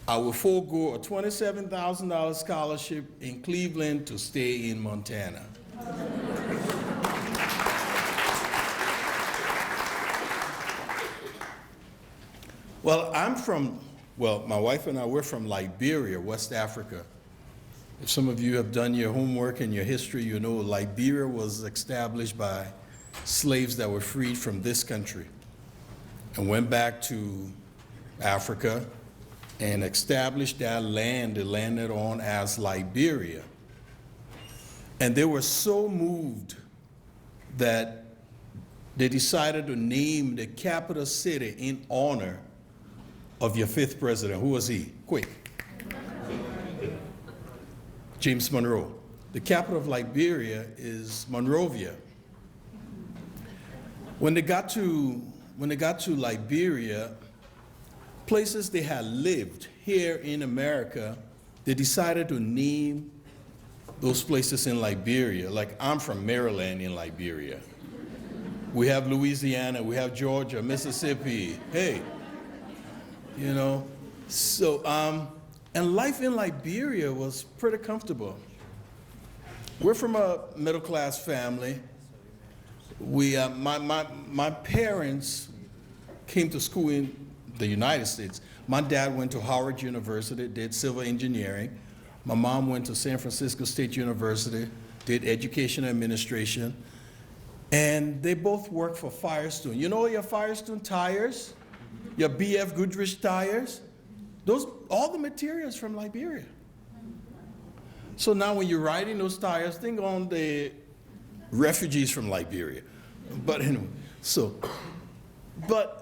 I will forego a $27,000 scholarship in Cleveland to stay in Montana. Well, my wife and I, we're from Liberia, West Africa. If some of you have done your homework and your history, you know Liberia was established by slaves that were freed from this country and went back to Africa and established that land, they landed on as Liberia. And they were so moved that they decided to name the capital city in honor of your fifth president. Who was he? Quick. James Monroe. The capital of Liberia is Monrovia. When they got to Liberia, places they had lived here in America, they decided to name those places in Liberia. Like, I'm from Maryland in Liberia. We have Louisiana, we have Georgia, Mississippi. Hey, you know. So, and life in Liberia was pretty comfortable. We're from a middle-class family. My parents came to school in the United States. My dad went to Howard University, did civil engineering. My mom went to San Francisco State University, did education administration. And they both worked for Firestone. You know your Firestone tires? Your BF Goodrich tires? Those, all the materials from Liberia. So now when you're riding those tires, think on the refugees from Liberia. But anyway, but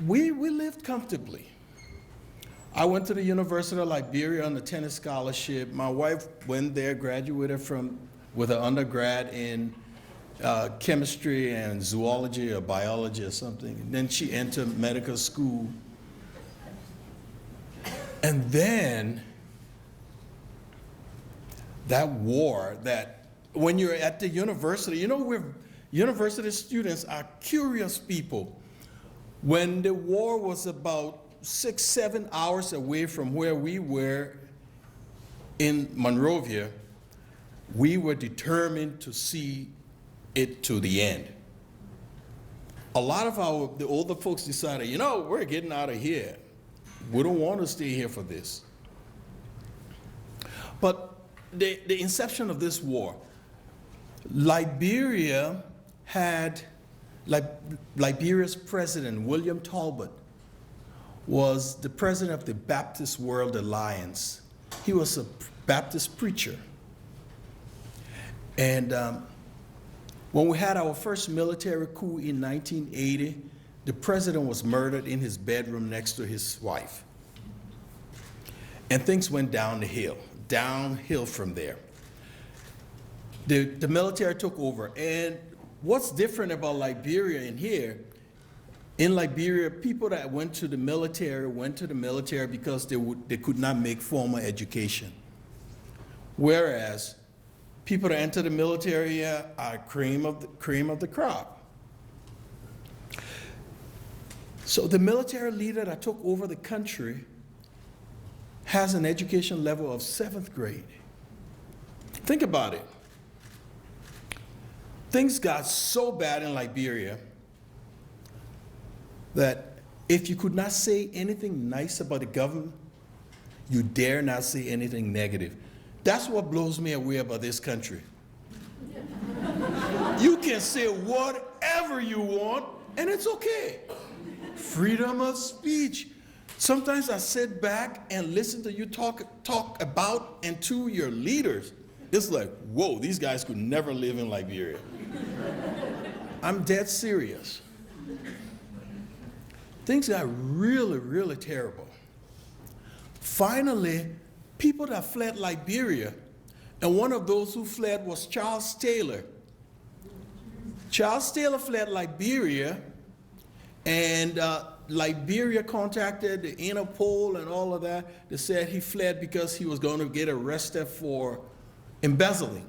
we lived comfortably. I went to the University of Liberia on a tennis scholarship. My wife went there, graduated with an undergrad in chemistry and zoology or biology or something. And then she entered medical school. And then that war, that when you're at the university, you know, university students are curious people. When the war was about 6-7 hours away from where we were in Monrovia, we were determined to see it to the end. A lot of the older folks decided, you know, we're getting out of here. We don't want to stay here for this. But the inception of this war, Liberia had, Liberia's president, William Talbot, was the president of the Baptist World Alliance. He was a Baptist preacher. And when we had our first military coup in 1980, the president was murdered in his bedroom next to his wife. And things went downhill from there. The military took over. And what's different about Liberia and here, in Liberia, people that went to the military because they could not make formal education. Whereas people that enter the military here are cream of the crop. So the military leader that took over the country has an education level of 7th grade. Think about it. Things got so bad in Liberia that if you could not say anything nice about the government, you dare not say anything negative. That's what blows me away about this country. You can say whatever you want, and it's okay. Freedom of speech. Sometimes I sit back and listen to you talk about and to your leaders. It's like, whoa, these guys could never live in Liberia. I'm dead serious. Things got really, really terrible. Finally, people that fled Liberia, and one of those who fled was Charles Taylor. Charles Taylor fled Liberia, and Liberia contacted the Interpol and all of that. They said he fled because he was going to get arrested for embezzling.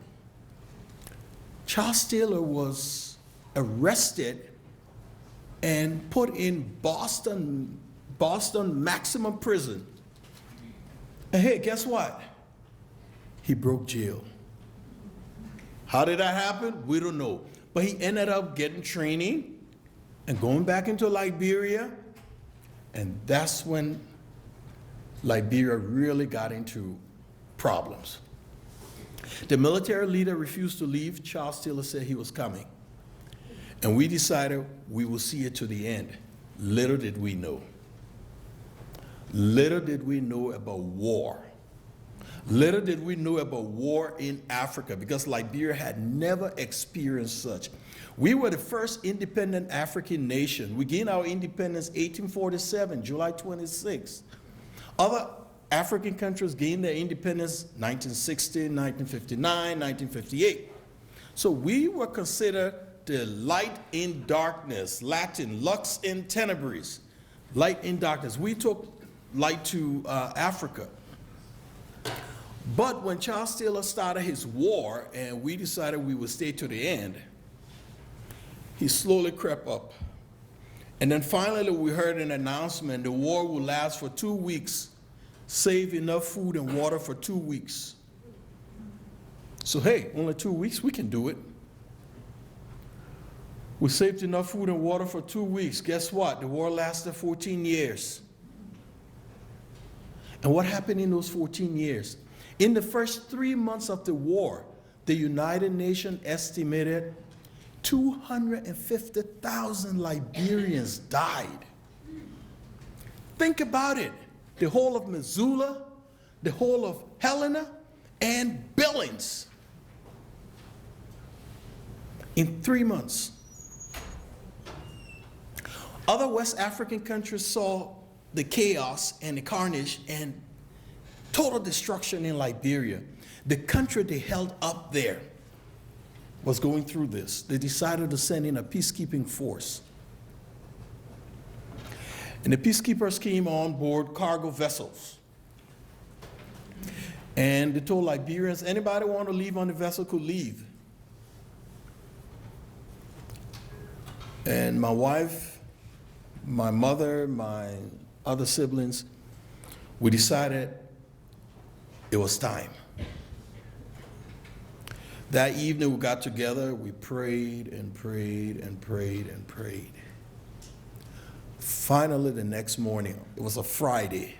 Charles Taylor was arrested and put in Boston maximum prison. And hey, guess what? He broke jail. How did that happen? We don't know. But he ended up getting training and going back into Liberia. And that's when Liberia really got into problems. The military leader refused to leave. Charles Taylor said he was coming. And we decided we will see it to the end. Little did we know. Little did we know about war. Little did we know about war in Africa, because Liberia had never experienced such. We were the first independent African nation. We gained our independence 1847, July 26. Other African countries gained their independence 1960, 1959, 1958. So we were considered the light in darkness, Latin, lux in tenebris, light in darkness. We took light to Africa. But when Charles Taylor started his war and we decided we would stay to the end, he slowly crept up. And then finally we heard an announcement: the war will last for 2 weeks. Save enough food and water for 2 weeks. So hey, only 2 weeks, we can do it. We saved enough food and water for 2 weeks. Guess what? The war lasted 14 years. And what happened in those 14 years? In the first 3 months of the war, the United Nations estimated 250,000 Liberians died. Think about it. The whole of Missoula, the whole of Helena, and Billings. In 3 months. Other West African countries saw the chaos and the carnage and total destruction in Liberia. The country they held up there was going through this. They decided to send in a peacekeeping force. And the peacekeepers came on board cargo vessels. And they told Liberians, anybody want to leave on the vessel could leave. And my wife, my mother, my other siblings, we decided it was time. That evening we got together, we prayed and prayed and prayed and prayed. Finally, the next morning, it was a Friday,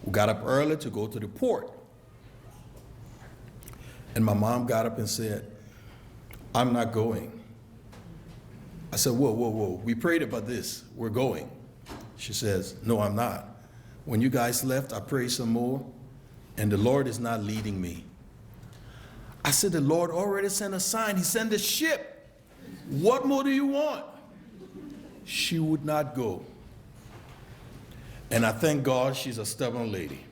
we got up early to go to the port. And my mom got up and said, I'm not going. I said, whoa, whoa, whoa, we prayed about this, we're going. She says, no, I'm not. When you guys left, I prayed some more, and the Lord is not leading me. I said, the Lord already sent a sign. He sent a ship. What more do you want? She would not go. And I thank God she's a stubborn lady.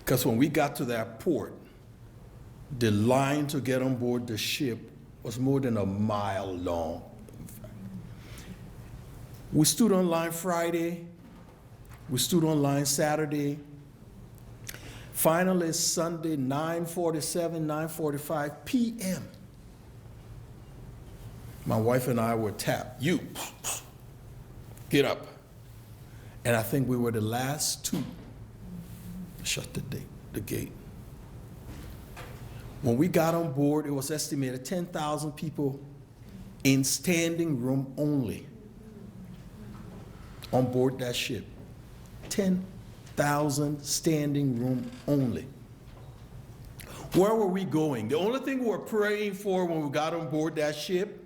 Because when we got to that port, the line to get on board the ship was more than a mile long. We stood on line Friday, we stood on line Saturday. Finally, Sunday, 9:47, 9:45 p.m., my wife and I were tapped. You, get up. And I think we were the last two to shut the gate. When we got on board, it was estimated 10,000 people in standing room only on board that ship. 10,000 standing room only. Where were we going? The only thing we were praying for when we got on board that ship,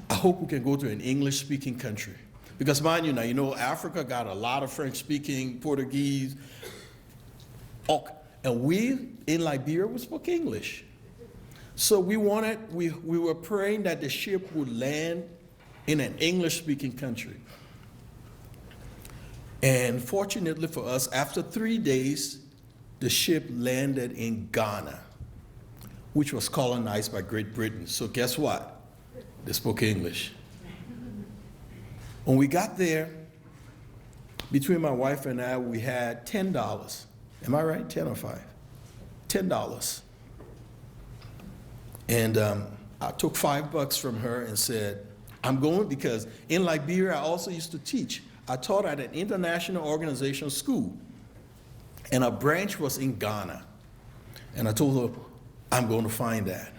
I hope we can go to an English-speaking country. Because mind you now, you know, Africa got a lot of French-speaking, Portuguese, and we in Liberia, we spoke English. So we were praying that the ship would land in an English-speaking country. And fortunately for us, after 3 days, the ship landed in Ghana, which was colonized by Great Britain. So guess what? They spoke English. When we got there, between my wife and I, we had $10. Am I right? 10 or 5? $10. And I took $5 from her and said, I'm going, because in Liberia, I also used to teach. I taught at an international organization school, and a branch was in Ghana. And I told her, I'm going to find that.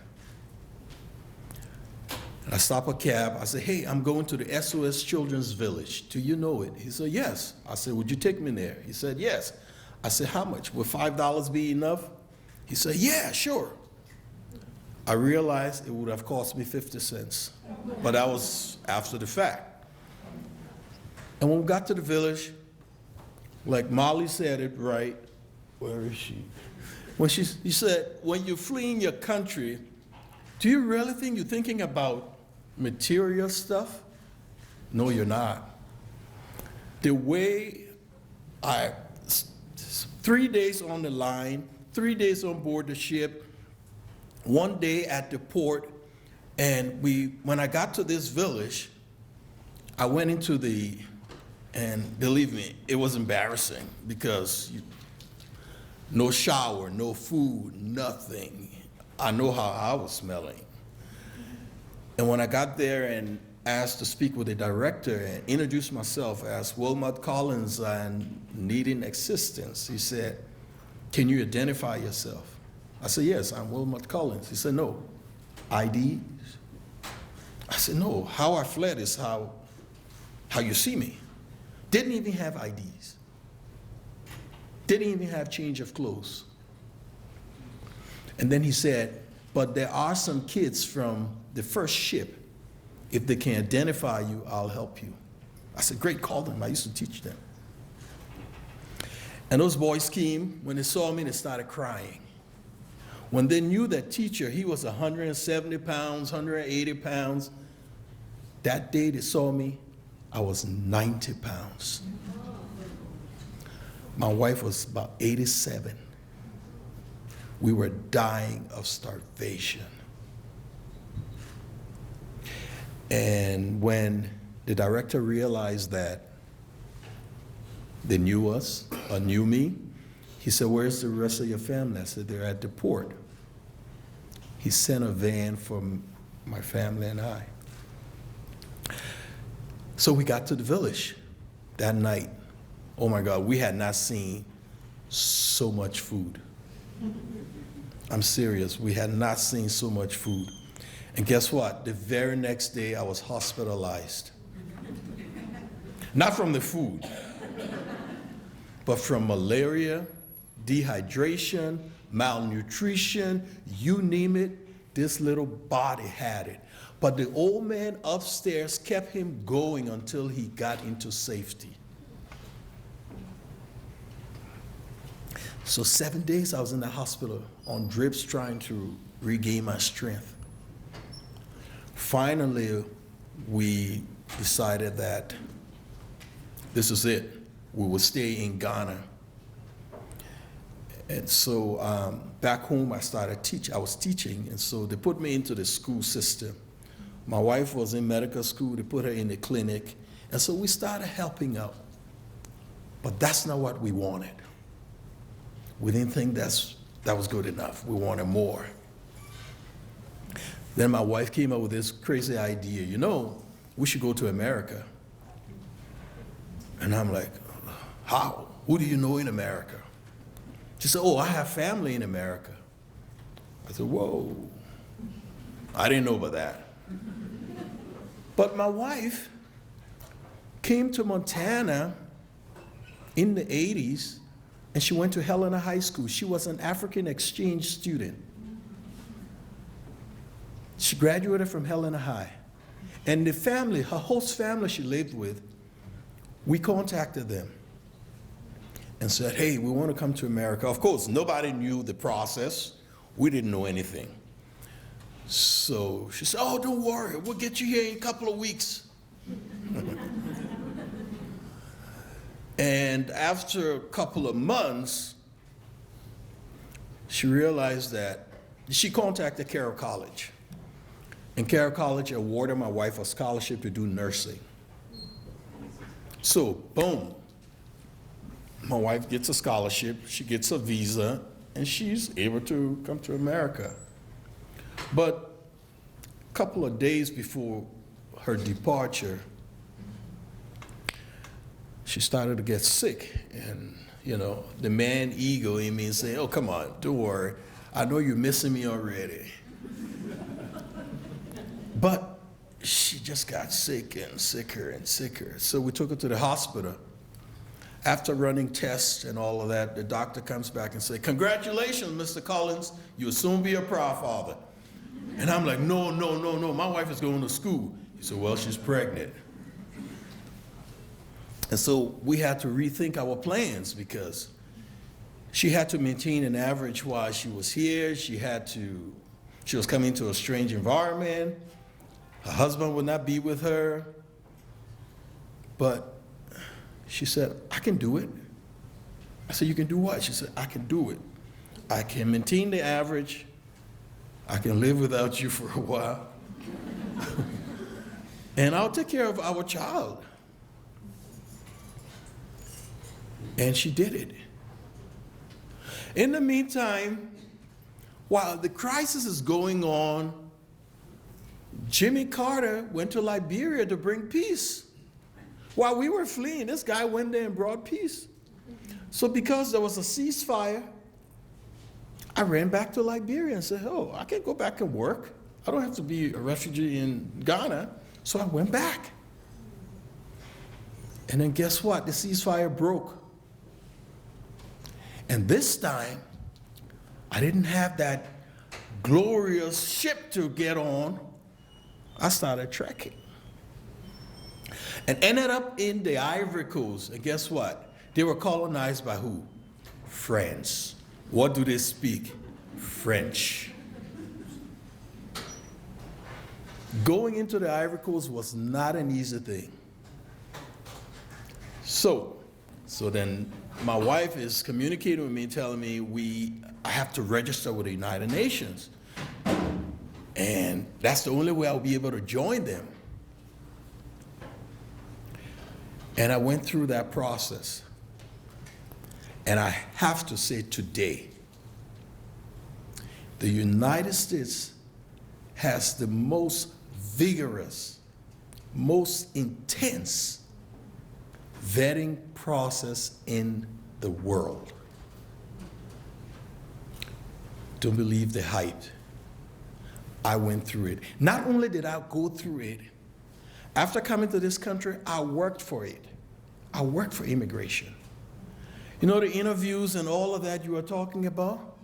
And I stopped a cab. I said, hey, I'm going to the SOS Children's Village. Do you know it? He said, yes. I said, would you take me there? He said, yes. I said, how much? Would $5 be enough? He said, yeah, sure. I realized it would have cost me 50 cents, but that was after the fact. And when we got to the village, like Molly said it right, where is she? When she said, when you're fleeing your country, do you really think you're thinking about material stuff? No, you're not. The way 3 days on the line, 3 days on board the ship, 1 day at the port, and when I got to this village, I went into and believe me, it was embarrassing because no shower, no food, nothing. I know how I was smelling. And when I got there and asked to speak with the director and introduced myself as Wilmot Collins and needing assistance, he said, can you identify yourself? I said, yes, I'm Wilmot Collins. He said, no. IDs? I said, no, how I fled is how you see me. Didn't even have IDs. Didn't even have change of clothes. And then he said, but there are some kids from the first ship. If they can identify you, I'll help you. I said, great, call them. I used to teach them. And those boys came. When they saw me, they started crying. When they knew that teacher, he was 170 pounds, 180 pounds. That day they saw me, I was 90 pounds. My wife was about 87. We were dying of starvation. And when the director realized that they knew us or knew me, he said, where's the rest of your family? I said, they're at the port. He sent a van for my family and I. So we got to the village that night. Oh my God, we had not seen so much food. I'm serious, we had not seen so much food. And guess what? The very next day I was hospitalized. Not from the food, but from malaria, dehydration, malnutrition, you name it, this little body had it. But the old man upstairs kept him going until he got into safety. So 7 days I was in the hospital on drips trying to regain my strength. Finally, we decided that this is it. We would stay in Ghana. And so back home, I was teaching, and so they put me into the school system. My wife was in medical school, they put her in the clinic, and so we started helping out. But that's not what we wanted. We didn't think that was good enough. We wanted more. Then my wife came up with this crazy idea, we should go to America. And I'm like, how? Who do you know in America? She said, oh, I have family in America. I said, whoa. I didn't know about that. But my wife came to Montana in the 80s, and she went to Helena High School. She was an African exchange student. She graduated from Helena High. And the family, her host family she lived with, we contacted them and said, hey, we want to come to America. Of course, nobody knew the process. We didn't know anything. So she said, oh, don't worry, we'll get you here in a couple of weeks. And after a couple of months, she realized that she contacted Carroll College. And Carroll College awarded my wife a scholarship to do nursing. So, boom, my wife gets a scholarship, she gets a visa, and she's able to come to America. But a couple of days before her departure, she started to get sick. And, the man ego in me is saying, oh, come on, don't worry. I know you're missing me already. But she just got sick and sicker and sicker. So we took her to the hospital. After running tests and all of that, the doctor comes back and says, congratulations, Mr. Collins, you'll soon be a proud father. And I'm like, no, my wife is going to school. He said, well, she's pregnant. And so we had to rethink our plans because she had to maintain an average while she was here. She was coming to a strange environment. Her husband would not be with her. But she said, I can do it. I said, you can do what? She said, I can do it. I can maintain the average. I can live without you for a while. And I'll take care of our child. And she did it. In the meantime, while the crisis is going on, Jimmy Carter went to Liberia to bring peace. While we were fleeing, this guy went there and brought peace. So because there was a ceasefire, I ran back to Liberia and said, oh, I can go back and work. I don't have to be a refugee in Ghana. So I went back. And then guess what? The ceasefire broke. And this time, I didn't have that glorious ship to get on. I started trekking. And ended up in the Ivory Coast. And guess what? They were colonized by who? France. What do they speak? French. Going into the Ivory Coast was not an easy thing. So then my wife is communicating with me, telling me I have to register with the United Nations. And that's the only way I'll be able to join them. And I went through that process. And I have to say today, the United States has the most vigorous, most intense vetting process in the world. Don't believe the hype. I went through it. Not only did I go through it, after coming to this country, I worked for it. I worked for immigration. You know the interviews and all of that you were talking about?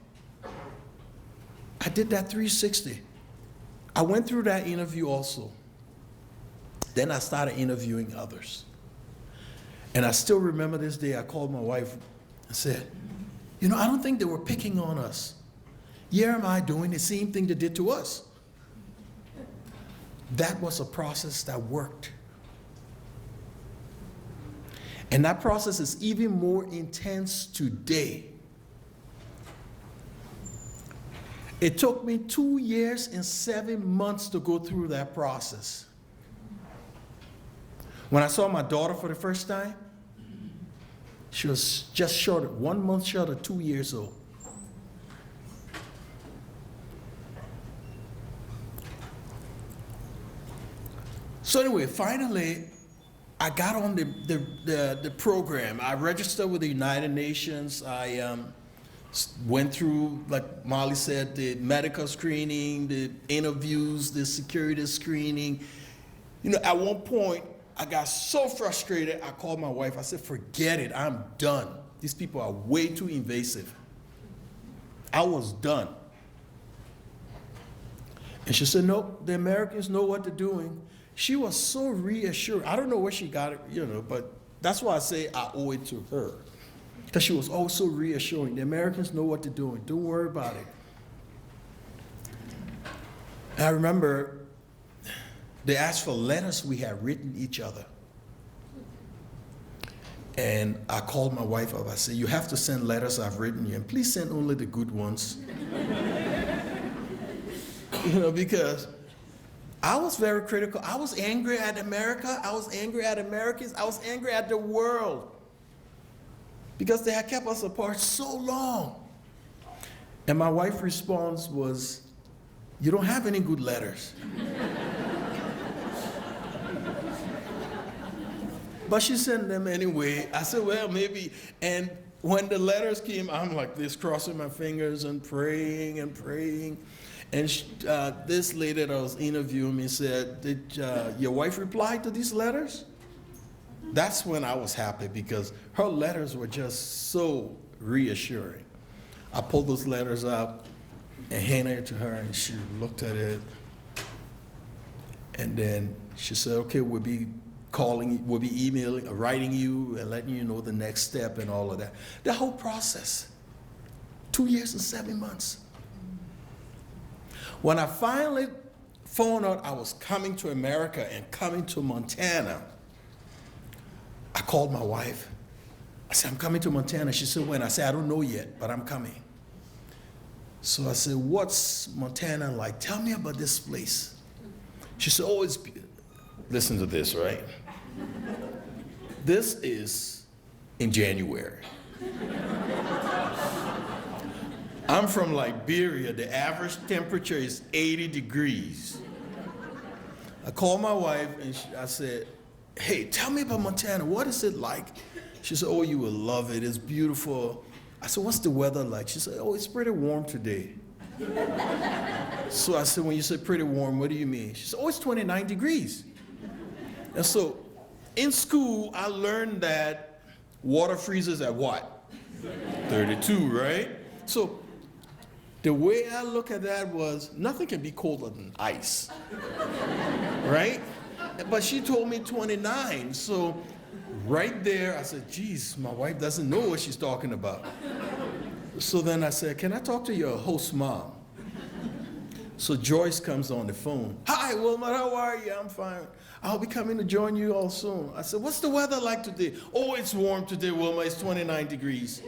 I did that 360. I went through that interview also. Then I started interviewing others. And I still remember this day, I called my wife and said, I don't think they were picking on us. Here am I doing the same thing they did to us. That was a process that worked. And that process is even more intense today It took me 2 years and 7 months to go through that process. When I saw my daughter for the first time, she was just short of 1 month short of 2 years old. So anyway, finally, I got on the program. I registered with the United Nations. I went through, like Molly said, the medical screening, the interviews, the security screening. You know, at one point, I got so frustrated, I called my wife. I said, forget it, I'm done. These people are way too invasive. I was done. And she said, nope, the Americans know what they're doing. She was so reassured. I don't know where she got it, you know, but that's why I say I owe it to her. Because she was also reassuring. The Americans know what they're doing. Don't worry about it. And I remember they asked for letters we had written each other. And I called my wife up. I said, you have to send letters I've written you, and please send only the good ones. You know, because I was very critical. I was angry at America. I was angry at Americans. I was angry at the world because they had kept us apart so long. And my wife's response was, you don't have any good letters. But she sent them anyway. I said, well, maybe. And when the letters came, I'm like this, crossing my fingers and praying and praying. And this lady that was interviewing me said, did your wife reply to these letters? That's when I was happy because her letters were just so reassuring. I pulled those letters out and handed it to her, and she looked at it. And then she said, okay, we'll be calling, we'll be emailing, writing you and letting you know the next step and all of that. The whole process, 2 years and 7 months. When I finally found out I was coming to America and coming to Montana, I called my wife. I said, I'm coming to Montana. She said, when? I said, I don't know yet, but I'm coming. So I said, what's Montana like? Tell me about this place. She said, oh, it's, listen to this, right? This is in January. I'm from Liberia. The average temperature is 80 degrees. I called my wife and I said, hey, tell me about Montana. What is it like? She said, oh, you will love it. It's beautiful. I said, what's the weather like? She said, oh, it's pretty warm today. So I said, when you say pretty warm, what do you mean? She said, oh, it's 29 degrees. And so in school, I learned that water freezes at what? 32, right? So the way I look at that was nothing can be colder than ice, right? But she told me 29, so right there I said, geez, my wife doesn't know what she's talking about. So then I said, can I talk to your host mom? So Joyce comes on the phone. Hi, Wilmot, how are you? I'm fine. I'll be coming to join you all soon. I said, what's the weather like today? Oh, it's warm today, Wilmot, it's 29 degrees.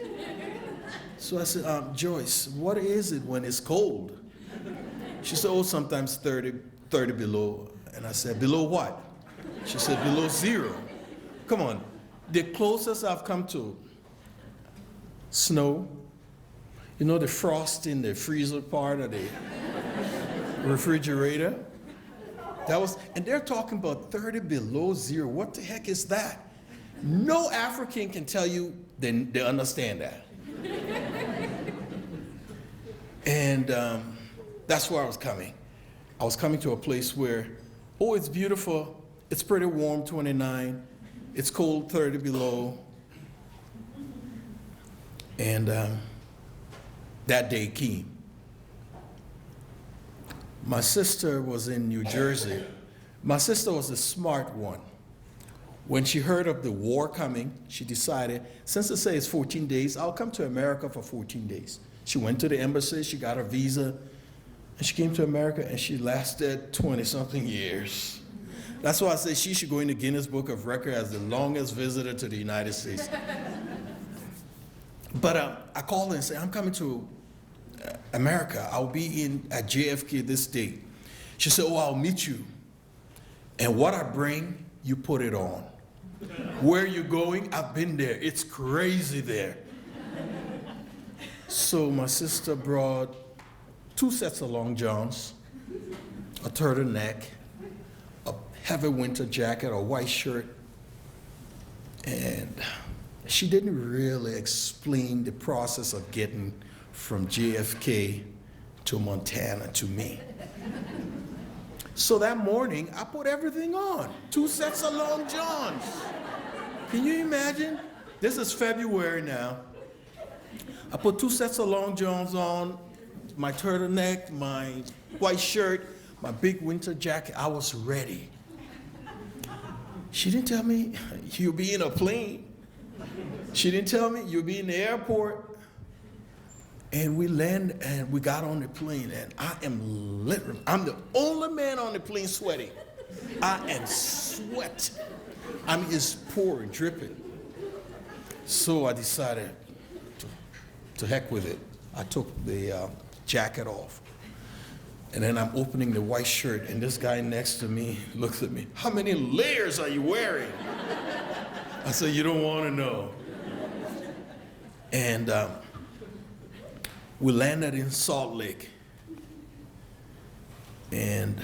So I said, Joyce, what is it when it's cold? She said, oh, sometimes 30 below. And I said, below what? She said, below zero. Come on, the closest I've come to snow, you know the frost in the freezer part of the refrigerator? That was, and they're talking about 30 below zero. What the heck is that? No African can tell you they understand that. And that's where I was coming. I was coming to a place where, oh, it's beautiful. It's pretty warm, 29. It's cold, 30 below. And that day came. My sister was in New Jersey. My sister was a smart one. When she heard of the war coming, she decided, since it says 14 days, I'll come to America for 14 days. She went to the embassy, she got her visa, and she came to America, and she lasted 20-something years. That's why I say she should go in the Guinness Book of Records as the longest visitor to the United States. But I called her and said, I'm coming to America, I'll be at JFK this date. She said, oh, I'll meet you. And what I bring, you put it on. Where you going? I've been there. It's crazy there. So my sister brought 2 sets of long johns, a turtleneck, a heavy winter jacket, a white shirt, and she didn't really explain the process of getting from JFK to Montana to me. So that morning, I put everything on. 2 sets of long johns. Can you imagine? This is February now. I put 2 sets of long johns on, my turtleneck, my white shirt, my big winter jacket. I was ready. She didn't tell me, you'll be in a plane. She didn't tell me, you'll be in the airport. And we landed and we got on the plane, and I'm the only man on the plane sweating. I am sweat. I mean, it's pouring, dripping. So I decided to heck with it. I took the jacket off. And then I'm opening the white shirt, and this guy next to me looks at me. How many layers are you wearing? I said, you don't want to know. And we landed in Salt Lake. And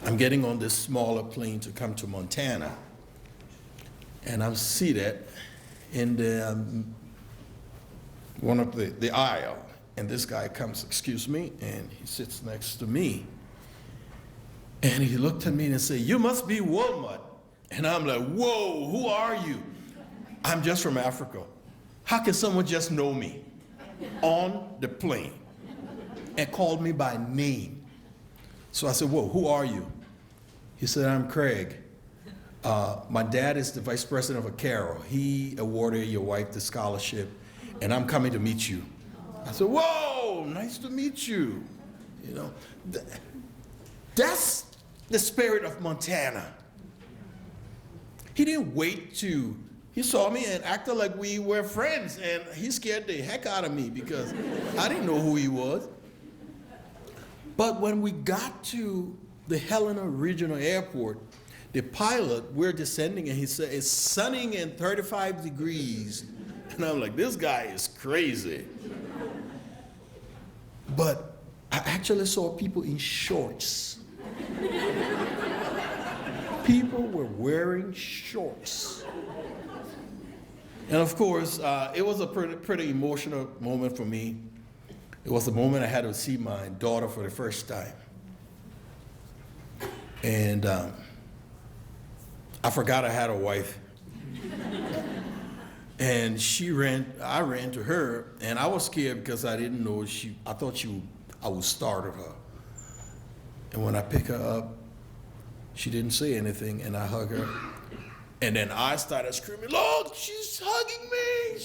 I'm getting on this smaller plane to come to Montana. And I'm seated in the one of the aisle. And this guy comes, excuse me, and he sits next to me. And he looked at me and said, you must be Wilmot. And I'm like, whoa, who are you? I'm just from Africa. How can someone just know me on the plane and called me by name? So I said, whoa, who are you? He said, I'm Craig. My dad is the vice president of a Carroll. He awarded your wife the scholarship, and I'm coming to meet you. I said, whoa, nice to meet you. You know, that's the spirit of Montana. He didn't wait to, he saw me and acted like we were friends, and he scared the heck out of me because I didn't know who he was. But when we got to the Helena Regional Airport, the pilot, we're descending, and he said, it's sunning and 35 degrees. And I'm like, this guy is crazy. But I actually saw people in shorts. People were wearing shorts. And of course, it was a pretty emotional moment for me. It was the moment I had to see my daughter for the first time. And I forgot I had a wife. And I ran to her, and I was scared because I didn't know I thought I would startle her. And when I pick her up, she didn't say anything, and I hug her. And then I started screaming, look, she's hugging me.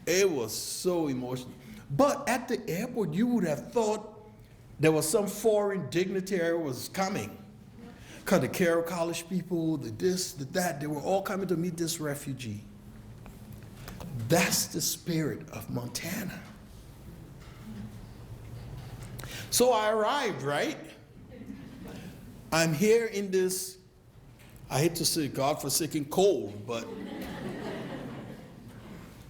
It was so emotional. But at the airport, you would have thought there was some foreign dignitary was coming. Because the Carroll College people, the this, the that, they were all coming to meet this refugee. That's the spirit of Montana. So I arrived, right? I'm here in this, I hate to say godforsaken cold, but,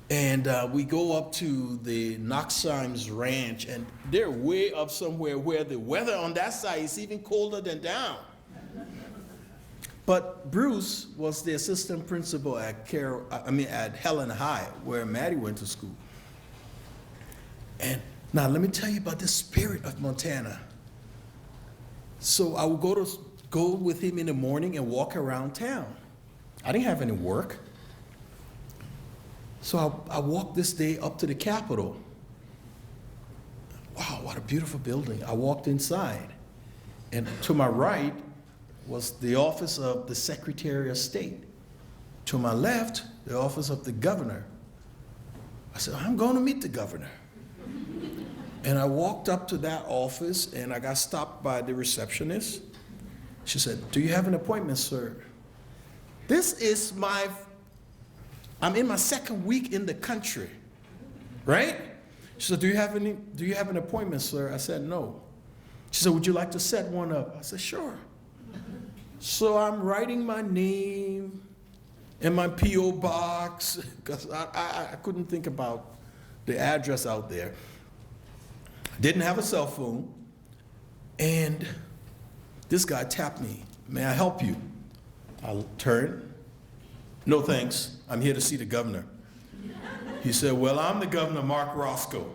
and we go up to the Knoxheim's Ranch, and they're way up somewhere where the weather on that side is even colder than down. But Bruce was the assistant principal at at Helena High, where Maddie went to school. And now let me tell you about the spirit of Montana. So I would go with him in the morning and walk around town. I didn't have any work. So I walked this day up to the Capitol. Wow, what a beautiful building. I walked inside, and to my right was the office of the Secretary of State. To my left, the office of the governor. I said, I'm going to meet the governor. And I walked up to that office, and I got stopped by the receptionist. She said, do you have an appointment, sir? I'm in my second week in the country, right? She said, do you have an appointment, sir? I said, no. She said, would you like to set one up? I said, sure. So I'm writing my name and my P.O. box, because I couldn't think about the address out there. Didn't have a cell phone, and this guy tapped me. May I help you? I turned. No thanks, I'm here to see the governor. He said, well, I'm the governor, Mark Roscoe.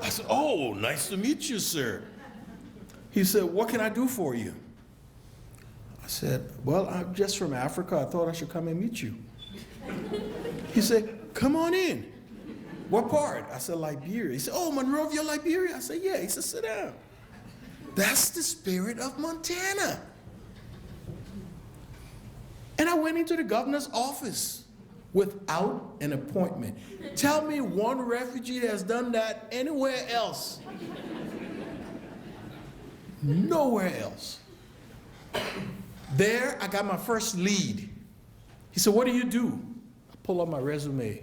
I said, oh, nice to meet you, sir. He said, what can I do for you? I said, well, I'm just from Africa. I thought I should come and meet you. He said, come on in. What part? I said, Liberia. He said, oh, Monrovia, Liberia? I said, yeah. He said, sit down. That's the spirit of Montana. And I went into the governor's office without an appointment. Tell me one refugee that has done that anywhere else. Nowhere else. There, I got my first lead. He said, what do you do? I pull up my resume.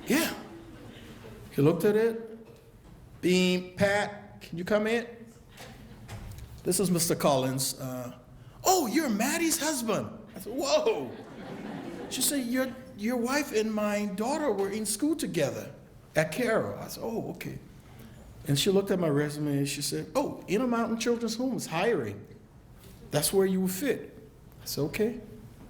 Yeah. He looked at it. Beam, Pat, can you come in? This is Mr. Collins. Oh, you're Maddie's husband. I said, whoa. She said, your wife and my daughter were in school together at Carroll. I said, oh, okay. And she looked at my resume and she said, oh, Intermountain Children's Home is hiring. That's where you would fit. I said, okay.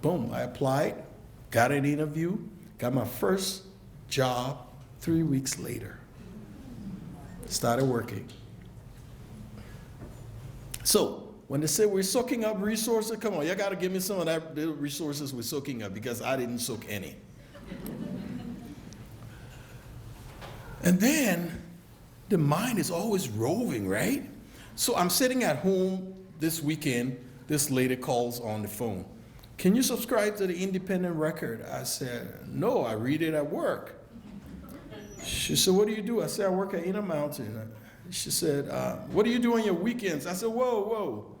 Boom, I applied, got an interview, got my first job 3 weeks later. Started working. So when they say we're soaking up resources, come on, you gotta give me some of that the resources we're soaking up, because I didn't soak any. And then the mind is always roving, right? So I'm sitting at home this weekend, this lady calls on the phone. Can you subscribe to the Independent Record? I said, no, I read it at work. She said, what do you do? I said, I work at Intermountain. She said, what do you do on your weekends? I said, whoa,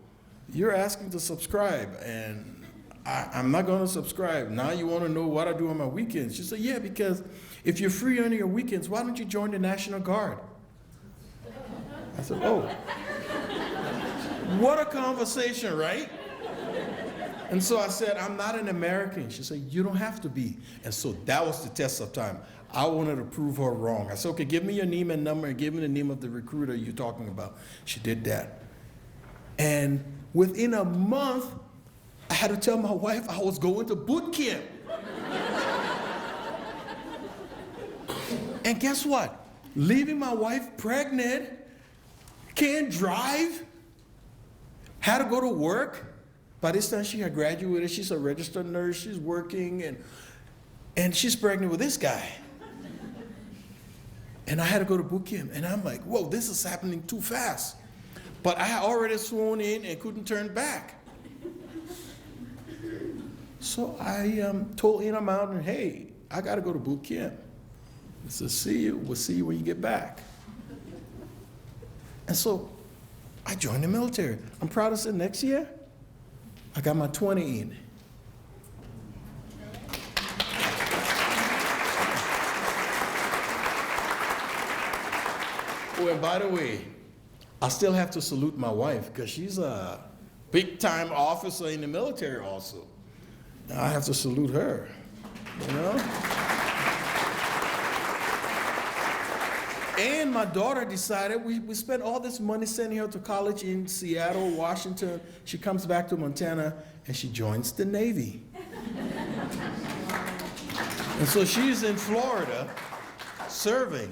you're asking to subscribe, and I'm not going to subscribe. Now you want to know what I do on my weekends. She said, yeah, because if you're free on your weekends, why don't you join the National Guard? I said, oh. What a conversation, right? And so I said, I'm not an American. She said, you don't have to be. And so that was the test of time. I wanted to prove her wrong. I said, okay, give me your name and number and give me the name of the recruiter you're talking about. She did that. And within a month, I had to tell my wife I was going to boot camp. And guess what? Leaving my wife pregnant, can't drive, had to go to work. By this time she had graduated, she's a registered nurse, she's working, and she's pregnant with this guy. And I had to go to boot camp, and I'm like, whoa, this is happening too fast. But I had already sworn in and couldn't turn back. So I told Intermountain, hey, I gotta go to boot camp. I said, see you, we'll see you when you get back. And so I joined the military. I'm proud to say next year, I got my 20 in. Oh, and by the way, I still have to salute my wife, because she's a big-time officer in the military also. I have to salute her, you know? And my daughter decided, we spent all this money sending her to college in Seattle, Washington. She comes back to Montana and she joins the Navy. And so she's in Florida serving.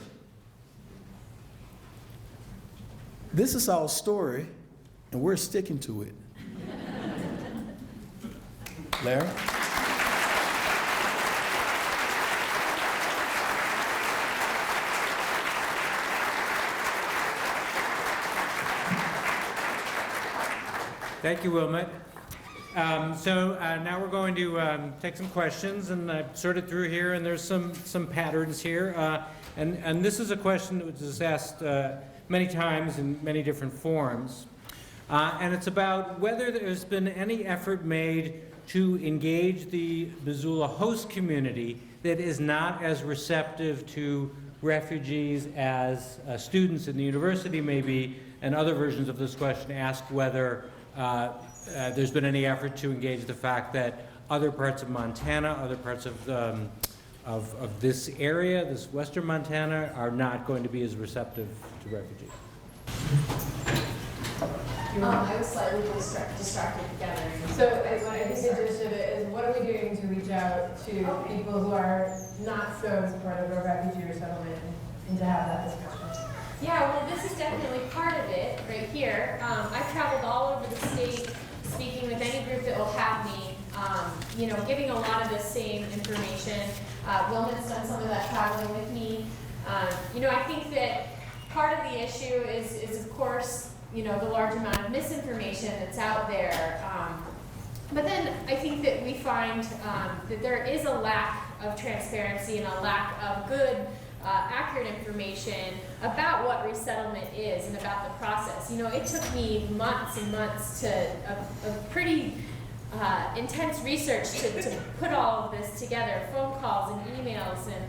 This is our story, and we're sticking to it. Larry? Thank you, Wilmot. So now we're going to take some questions, and I've sorted through here, and there's some patterns here. And this is a question that was asked many times in many different forms. And it's about whether there's been any effort made to engage the Missoula host community that is not as receptive to refugees as students in the university may be, and other versions of this question ask whether there's been any effort to engage the fact that other parts of Montana, other parts of this area, this western Montana, are not going to be as receptive to refugees. I was slightly distracted gathering. So I think the gist of it is, what are we doing to reach out to people who are not so supportive of refugee resettlement and to have that discussion? Yeah, well, this is definitely part of it right here. I've traveled all over the state, speaking with any group that will have me, giving a lot of the same information. Wilmot's done some of that traveling with me. I think that part of the issue is of course, the large amount of misinformation that's out there. But then I think that we find that there is a lack of transparency and a lack of good, accurate information about what resettlement is and about the process. It took me months and months of pretty intense research to put all of this together, phone calls and emails and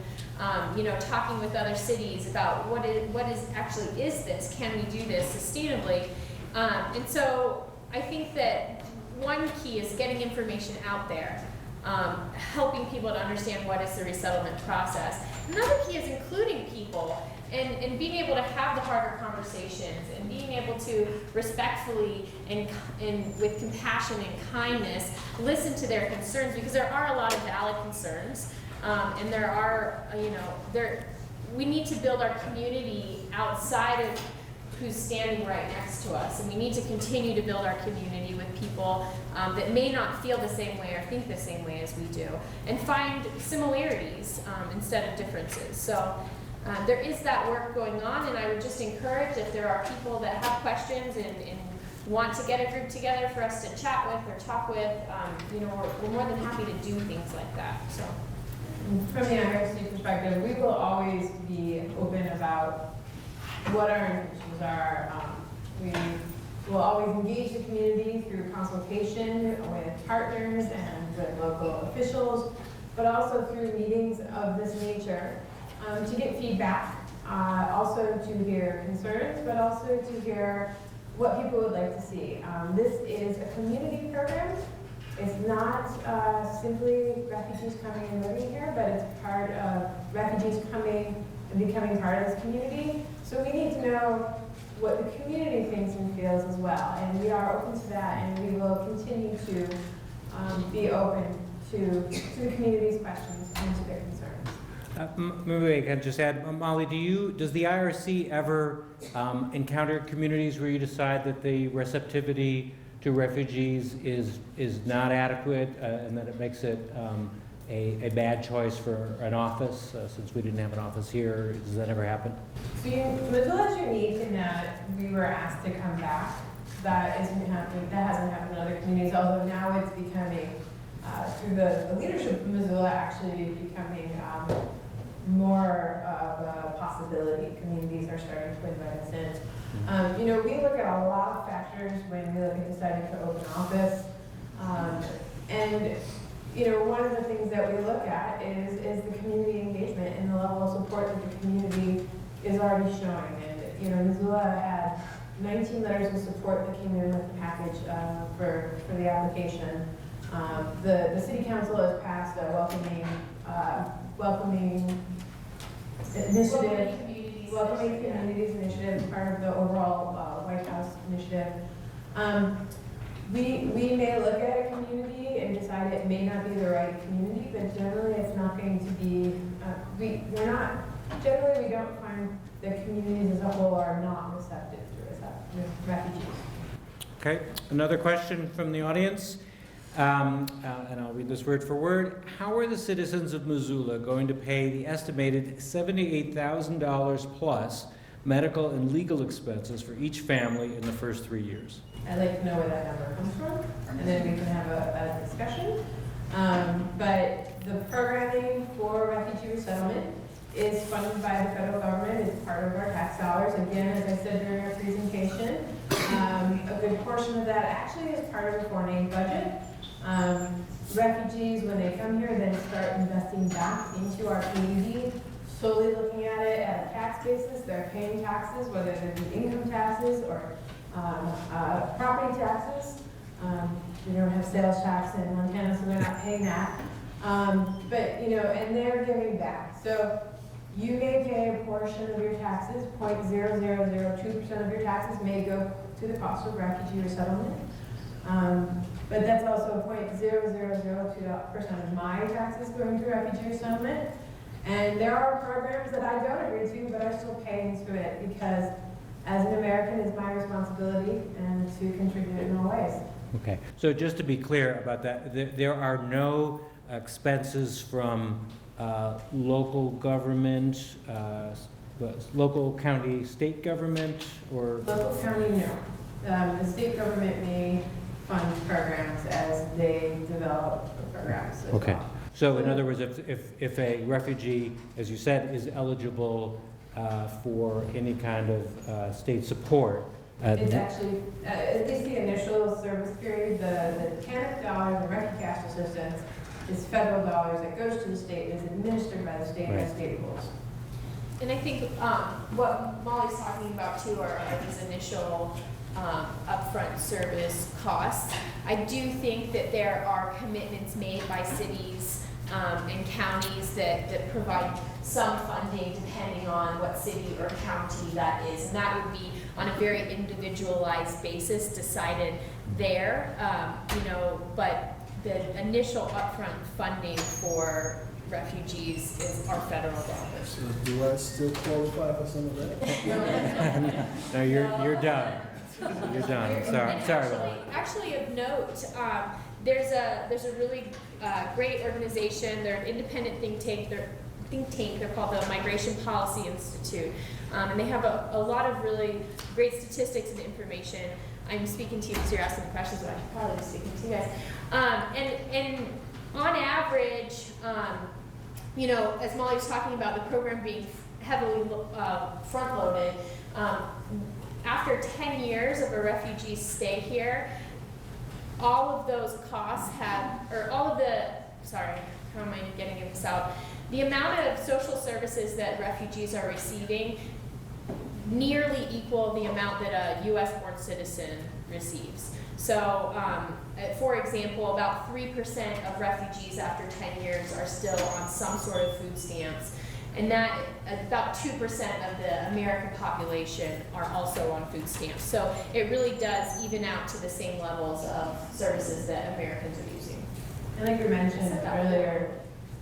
talking with other cities about what is this? Can we do this sustainably? And so I think that one key is getting information out there, helping people to understand what is the resettlement process. Another key is including people and being able to have the harder conversations and being able to respectfully and with compassion and kindness listen to their concerns, because there are a lot of valid concerns. And there are, we need to build our community outside of who's standing right next to us. And we need to continue to build our community with people that may not feel the same way or think the same way as we do, and find similarities instead of differences. So there is that work going on, and I would just encourage, if there are people that have questions and want to get a group together for us to chat with or talk with, we're more than happy to do things like that. So. From the IRC perspective, we will always be open about what our intentions are. We will always engage the community through consultation with partners and with local officials, but also through meetings of this nature to get feedback, also to hear concerns, but also to hear what people would like to see. This is a community program. It's not simply refugees coming and living here, but it's part of refugees coming and becoming part of this community. So we need to know what the community thinks and feels as well. And we are open to that, and we will continue to be open to the community's questions and to their concerns. Maybe I can just add, Molly, does the IRC ever encounter communities where you decide that the receptivity to refugees is not adequate, and that it makes it a bad choice for an office, since we didn't have an office here? Does that ever happen? So Missoula is unique in that we were asked to come back. That hasn't happened in other communities, although now it's becoming, through the leadership of Missoula, actually becoming more of a possibility. Communities are starting to invite us in. We look at a lot of factors when we look at deciding to open office. One of the things that we look at is the community engagement and the level of support that the community is already showing. And, Missoula had 19 letters of support that came in with the package for the application. The city council has passed a welcoming initiative. Welcoming Communities Initiative, part of the overall White House initiative. We may look at a community and decide it may not be the right community, but generally it's not going to be, generally we don't find that communities as a whole are not receptive to refugees. Okay, another question from the audience, and I'll read this word for word. How are the citizens of Missoula going to pay the estimated $78,000 plus medical and legal expenses for each family in the first 3 years? I'd like to know where that number comes from, and then we can have a discussion. But the programming for refugee resettlement is funded by the federal government. It's part of our tax dollars. Again, as I said during our presentation, a good portion of that actually is part of the foreign aid budget. refugees, when they come here, then start investing back into our community, solely looking at it at a tax basis. They're paying taxes, whether they're income taxes or property taxes. We don't have sales tax in Montana, so they're not paying that. But, you know, and they're giving back. So you may pay a portion of your taxes, 0.0002% of your taxes may go to the cost of refugee resettlement. But that's also 0.0002% of my taxes going to refugee resettlement. And there are programs that I don't agree to, but I still pay into it because as an American, it's my responsibility and to contribute in all ways. Okay, so just to be clear about that, there are no expenses from local government, local county, state government, or? Local county, no. The state government may fund programs as they develop the programs as Okay. well. So in other words, if a refugee, as you said, is eligible for any kind of state support. It's actually, at least the initial service period, the TANF dollars, the refugee cash assistance, is federal dollars that goes to the state, is administered by the state and has state rules. And I think what Molly's talking about too are these initial upfront service costs. I do think that there are commitments made by cities and counties that provide some funding depending on what city or county that is. And that would be on a very individualized basis decided there, you know, but the initial upfront funding for refugees is our federal dollars. So do I still qualify for some of that? No, you're done. You're done. And Sorry about that. actually of note, there's a really great organization. They're an independent think tank. They're called the Migration Policy Institute, and they have a lot of really great statistics and information. I'm speaking to you because you're asking the questions, but I should probably be speaking to you guys. And on average, you know, as Molly was talking about the program being heavily front-loaded, after 10 years of a refugee's stay here, all of those costs sorry, how am I getting this out? The amount of social services that refugees are receiving nearly equal the amount that a U.S.-born citizen receives. So, for example, about 3% of refugees after 10 years are still on some sort of food stamps. And that about 2% of the American population are also on food stamps. So it really does even out to the same levels of services that Americans are using. And like you mentioned earlier,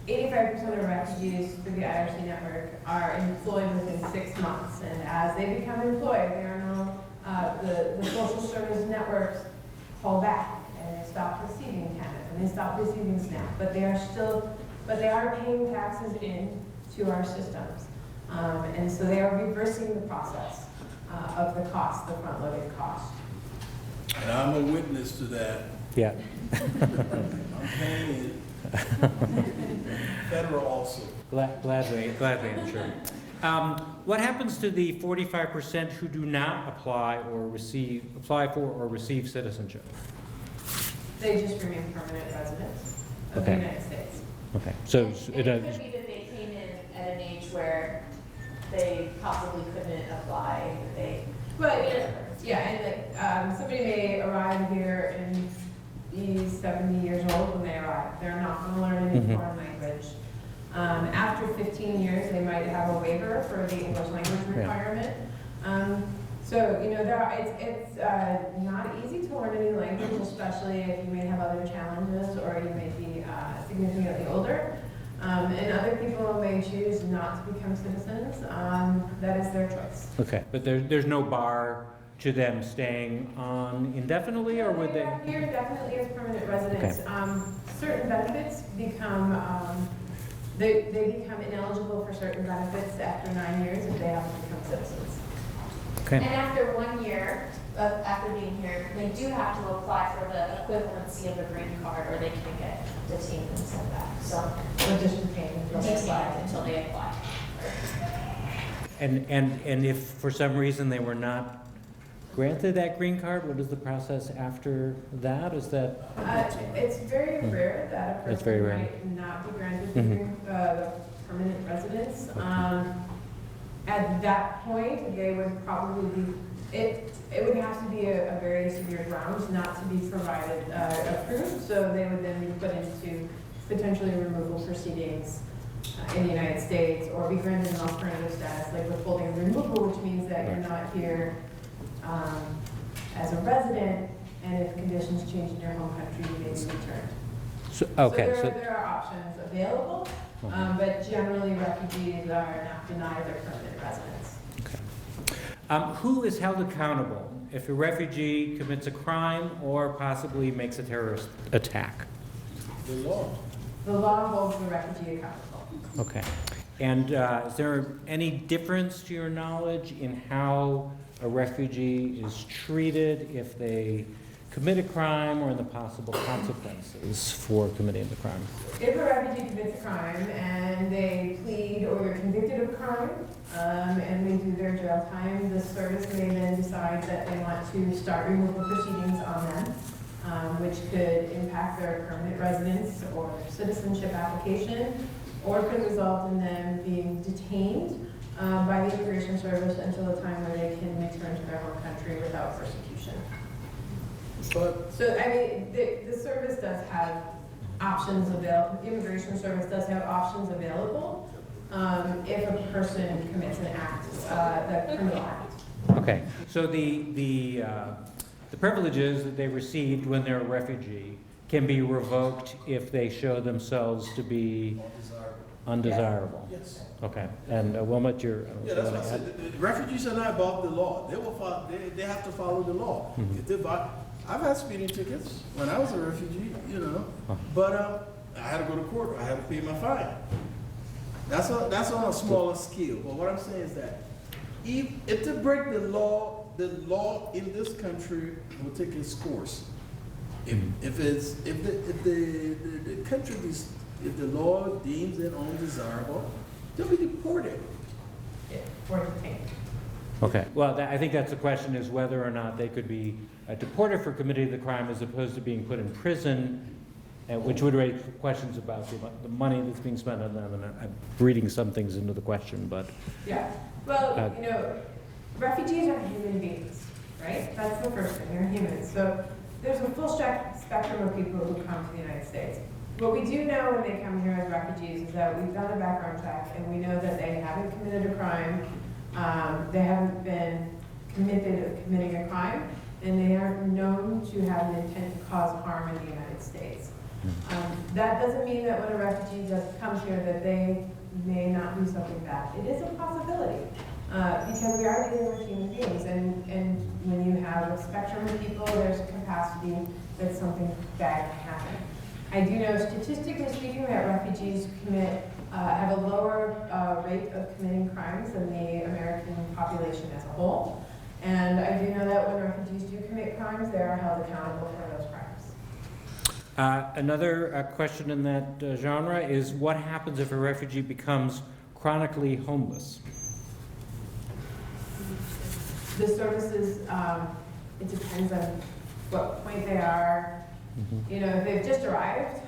85% of refugees through the IRC network are employed within 6 months. And as they become employed, they are now, the social service networks pull back and they stop receiving TANF and they stop receiving SNAP. But they are paying taxes in to our systems. And so they are reversing the process of the cost, the front-loaded cost. And I'm a witness to that. Yeah. I'm paying it. Federal also. Gladly, I'm sure. What happens to the 45% who do not apply for or receive citizenship? They just remain permanent residents of the Okay. United States. Okay, so And it could be that they came in at an age where they possibly couldn't apply. And somebody may arrive here and be 70 years old when they arrive. They're not going to learn any foreign language. After 15 years, they might have a waiver for the English language requirement. So, you know, it's not easy to learn a new language, especially if you may have other challenges or you may be significantly older. And other people may choose not to become citizens. That is their choice. Okay, but there's no bar to them staying on indefinitely, or would they? Here definitely as permanent residents. Okay. Certain benefits become, they become ineligible for certain benefits after 9 years if they haven't become citizens. Okay. And after 1 year, after being here, they do have to apply for the equivalency of a green card or they can get detained and sent back. So Or just retained until they apply. detained until they apply. And if for some reason they were not granted that green card, what is the process after that? Is that, It's very rare that a It's very person rare. might not be granted Mhm. the permanent residence. At that point, they would probably be, it would have to be a very severe ground not to be provided, approved, so they would then be put into potentially removal proceedings in the United States, or be granted an alternative status, like withholding removal, which means that you're not here as a resident, and if conditions change in your home country, you may be returned. okay, So so, there are options available, but generally refugees are not denied their permanent residence. who is held accountable if a refugee commits a crime or possibly makes a terrorist attack? The law. The law holds the refugee accountable. Okay. And is there any difference, to your knowledge, in how a refugee is treated if they commit a crime or in the possible consequences for committing the crime? If a refugee commits a crime and they plead or they're convicted of crime, and they do their jail time, the service may then decide that they want to start removal proceedings on them, which could impact their permanent residence or citizenship application, or could result in them being detained by the immigration service until the time where they can return to their home country without persecution. But So, I mean, the service does have options available, the immigration service does have options available if a person commits an act, the criminal act. Okay, so the privileges that they received when they're a refugee can be revoked if they show themselves to be undesirable? yes. Okay, and Wilmot, you're... Yeah, that's what I said. The refugees are not above the law. They will follow, they have to follow the law. Mhm. If they I've had speeding tickets when I was a refugee, you know, but I had to go to court. I had to pay my fine. That's on a smaller scale. But what I'm saying is that if they break the law in this country will take its course. If the country if the law deems it undesirable, they'll be deported. Or detained. Okay, well, I think that's the question, is whether or not they could be deported for committing the crime as opposed to being put in prison, which would raise questions about the money that's being spent on them, and I'm reading some things into the question, but... Yeah, well, you know, refugees are human beings, right? That's the first thing, they're humans. So there's a full spectrum of people who come to the United States. What we do know when they come here as refugees is that we've done a background check, and we know that they haven't committed a crime, they haven't been convicted of committing a crime, and they aren't known to have an intent to cause harm in the United States. That doesn't mean that when a refugee comes here that they may not do something bad. It is a possibility, because we are dealing with human beings, and when you have a spectrum of people, there's a capacity that something bad can happen. I do know, statistically speaking, that refugees have a lower rate of committing crimes than the American population as a whole. And I do know that when refugees do commit crimes, they are held accountable for those crimes. Another question in that genre is, what happens if a refugee becomes chronically homeless? The services, it depends on what point they are. You know, if they've just arrived,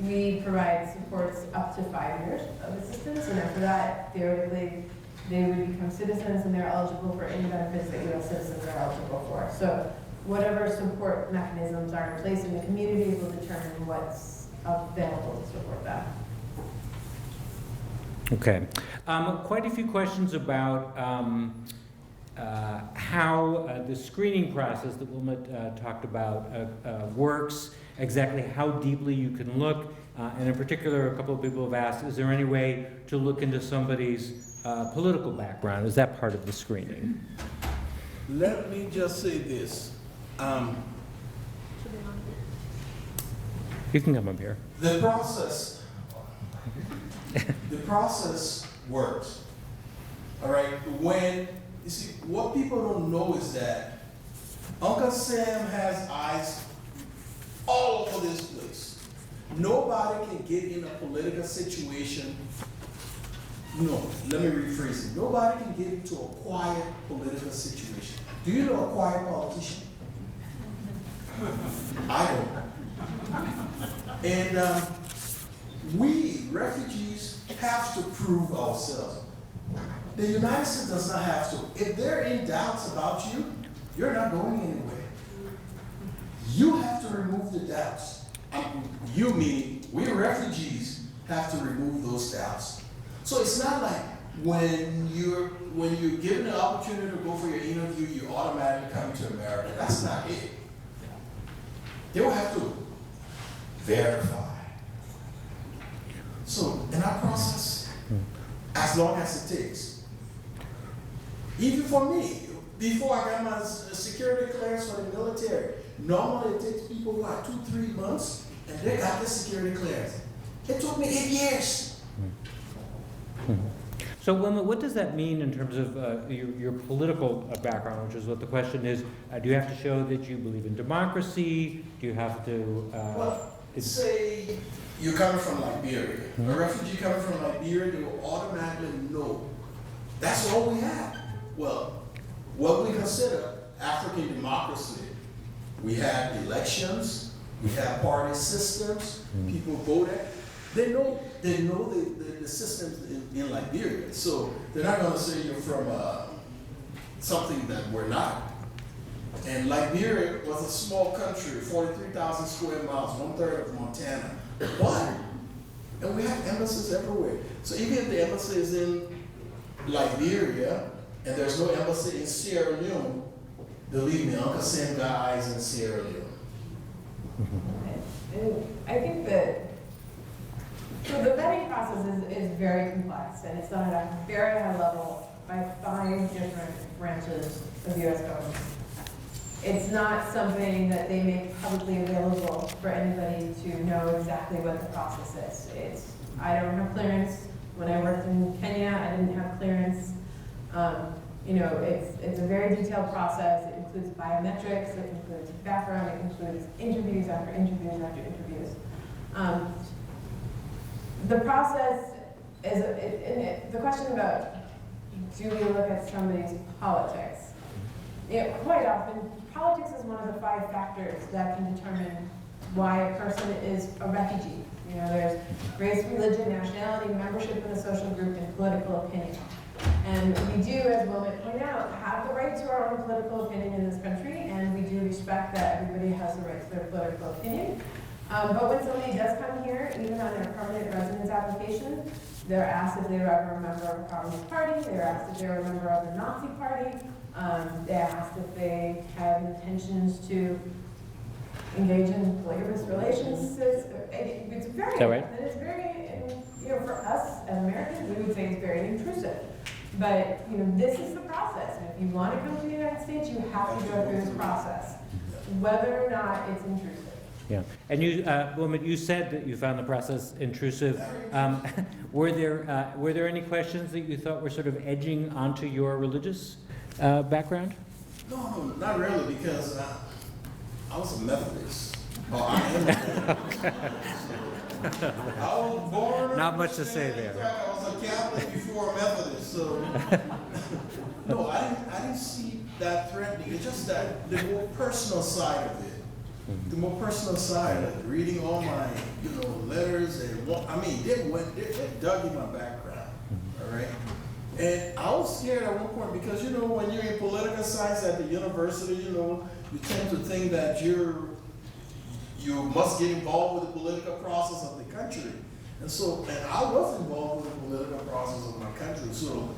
we provide supports up to 5 years of assistance, and after that, theoretically, they would become citizens and they're eligible for any benefits that U.S. citizens are eligible for. So whatever support mechanisms are in place in the community will determine what's available to support that. Okay. Quite a few questions about how the screening process that Wilmot talked about works, exactly how deeply you can look, and in particular, a couple of people have asked, is there any way to look into somebody's political background? Is that part of the screening? Let me just say this. You can come up here. The process works. All right, you see, what people don't know is that Uncle Sam has eyes all over this place. Nobody can get in a political situation. No, let me rephrase it. Nobody can get into a quiet political situation. Do you know a quiet politician? I don't. And we, refugees, have to prove ourselves. The United States does not have to. If they're in doubts about you, you're not going anywhere. You have to remove the doubts. You mean we refugees have to remove those doubts. So it's not like when you're given the opportunity to go for your interview, you automatically come to America. That's not it. They will have to verify. So in our process, as long as it takes, even for me, before I got my security clearance for the military, normally it takes people, what, 2-3 months, and they got the security clearance. It took me 8 years. So Wilmot, what does that mean in terms of your political background, which is what the question is? Do you have to show that you believe in democracy? Do you have to... Well, say you're coming from Liberia. A refugee coming from Liberia, they will automatically know. That's all we have. Well, what we consider African democracy, we have elections, we have party systems, people voted. They know the systems in Liberia, so they're not going to say you're from something that we're not. And Liberia was a small country, 43,000 square miles, 1/3 of Montana. But, and we have embassies everywhere. So even if the embassy is in Liberia and there's no embassy in Sierra Leone, believe me, Uncle Sam got eyes in Sierra Leone. And I think that so the vetting process is very complex, and it's done at a very high level by 5 different branches of the U.S. government. It's not something that they make publicly available for anybody to know exactly what the process is. I don't have clearance. When I worked in Kenya, I didn't have clearance. It's a very detailed process. It includes biometrics, it includes background, it includes interviews after interviews after interviews. The process is, the question about do we look at somebody's politics? Quite often, politics is one of the 5 factors that can determine why a person is a refugee. There's race, religion, nationality, membership in a social group, and political opinion. And we do, as Wilmot pointed out, have the right to our own political opinion in this country, and we do respect that everybody has the right to their political opinion. But when somebody does come here, even on their permanent residence application, they're asked if they were ever a member of a communist party, they're asked if they were a member of the Nazi party, they're asked if they have intentions to engage in polygamous relationships. It's very, Is that right? and it's very, for us as Americans, we would say it's very intrusive. But, this is the process. And if you want to come to the United States, you have to go through this process, whether or not it's intrusive. Yeah, and you, Wilmot, you said that you found the process intrusive. Were there any questions that you thought were sort of edging onto your religious background? No, not really, because I was a Methodist. Oh, I am a Methodist. I was born. Not much to say there. I was a Catholic before a Methodist, so no, I didn't see that threatening. It's just that the more personal side of it. The more personal side, like reading all my, letters and they dug in my background, all right? And I was scared at one point because, when you're in political science at the university, you tend to think that you must get involved with the political process of the country. And I was involved with the political process of my country, so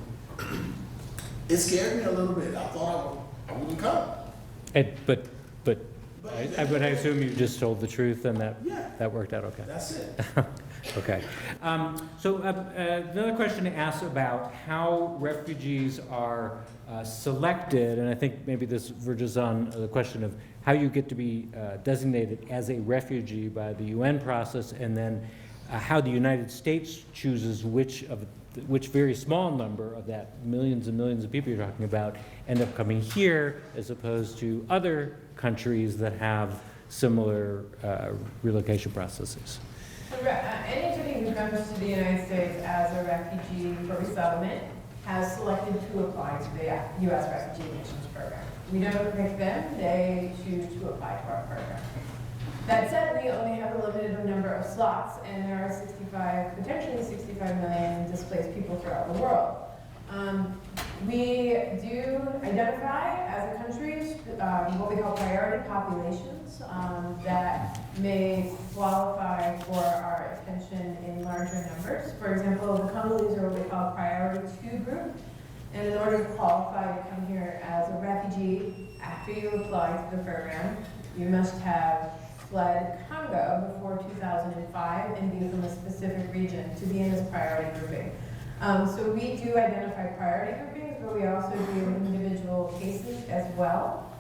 it scared me a little bit. I thought I wouldn't come. But I assume you just told the truth and Yeah. that worked out okay. That's it. Okay. Another question to ask about how refugees are selected, and I think maybe this verges on the question of how you get to be designated as a refugee by the UN process, and then how the United States chooses which very small number of that millions and millions of people you're talking about end up coming here, as opposed to other countries that have similar relocation processes. Anybody who comes to the United States as a refugee for resettlement has selected to apply to the U.S. Refugee Admissions Program. We don't pick them, they choose to apply to our program. That said, we only have a limited number of slots, and there are potentially 65 million displaced people throughout the world. We do identify as a country what we call priority populations that may qualify for our attention in larger numbers. For example, the Congolese are what we call a priority 2 group, and in order to qualify to come here as a refugee after you apply to the program, you must have fled Congo before 2005 and be from a specific region to be in this priority grouping. So we do identify priority groupings, but we also do individual cases as well.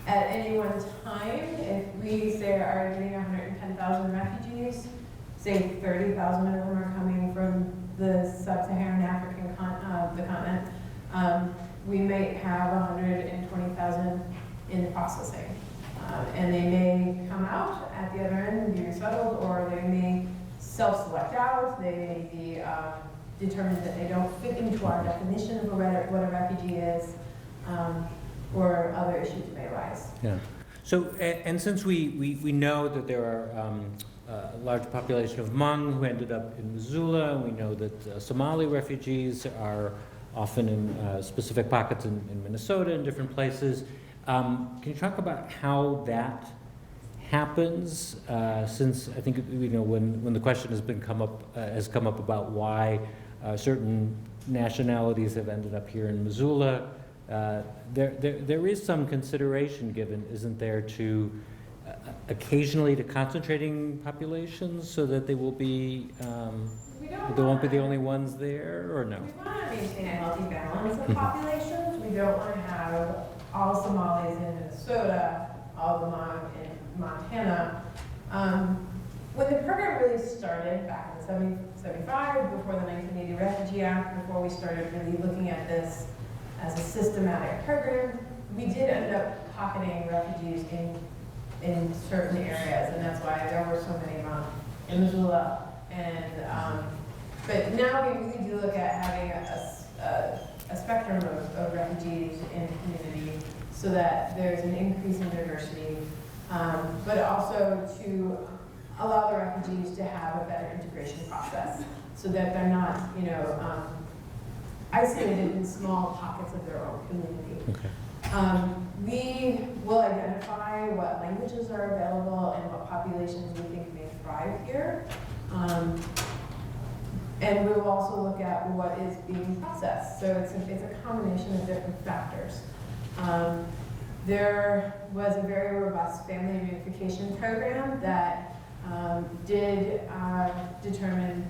At any one time, if we say are getting 110,000 refugees, say 30,000 of them are coming from the sub-Saharan African continent, we might have 120,000 in processing. And they may come out at the other end and be resettled, or they may self-select out, they may be determined that they don't fit into our definition of what a refugee is, or other issues may arise. Yeah. So, and since we know that there are a large population of Hmong who ended up in Missoula, we know that Somali refugees are often in specific pockets in Minnesota and different places. Can you talk about how that happens? Since I think when the question has come up about why certain nationalities have ended up here in Missoula, there is some consideration given, isn't there, to occasionally to concentrating populations so that they will be they won't be the only ones there, or no? We want to maintain a healthy balance of populations. We don't want to have all Somalis in Minnesota, all the Hmong in Montana. When the program really started back in 1975, before the 1980 Refugee Act, before we started really looking at this as a systematic program, we did end up pocketing refugees in certain areas, and that's why there were so many in Missoula. And but now we really do look at having a spectrum of refugees in the community, so that there's an increase in diversity, but also to allow the refugees to have a better integration process, so that they're not, isolated in small pockets of their own community. Okay. We will identify what languages are available and what populations we think may thrive here. And we will also look at what is being processed. So it's a combination of different factors. There was a very robust family reunification program that did determine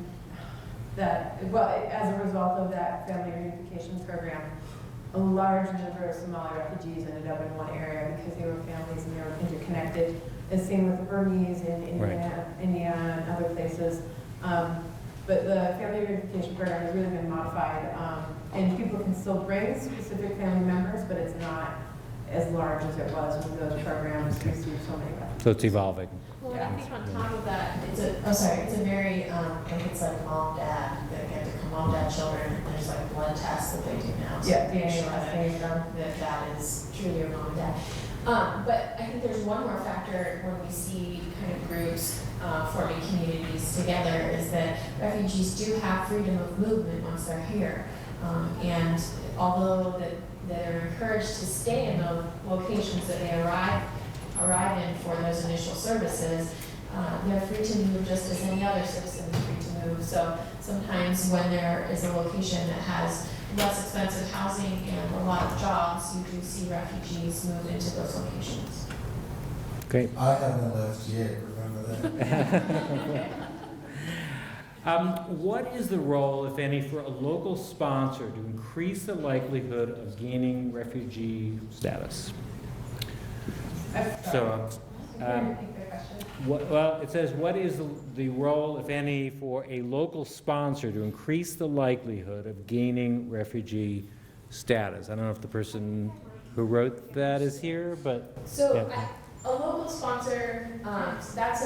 that, well, as a result of that family reunification program, a large number of Somali refugees ended up in one area because they were families and they were interconnected. The same with the Burmese in India and other places. But the family reunification program has really been modified, and people can still bring specific family members, but it's not as large as it was when those programs received so many refugees. So it's evolving. Well, Yeah. I think on top of that, it's a very, it's like mom, dad, that get to come, mom, dad, children, and there's like blood tests that they do now. to Yeah, make DNA sure testing is done. that is truly your mom and dad. But I think there's one more factor when we see kind of groups forming communities together, is that refugees do have freedom of movement once they're here. And although they're encouraged to stay in the locations that they arrive in for those initial services, they're free to move just as any other citizen is free to move. So sometimes when there is a location that has less expensive housing and a lot of jobs, you do see refugees move into those locations. Great. I haven't left yet, remember that? What is the role, if any, for a local sponsor to increase the likelihood of gaining refugee status? So, well, it says, what is the role, if any, for a local sponsor to increase the likelihood of gaining refugee status? I don't know if the person who wrote that is here, but So yeah. a local sponsor, so that's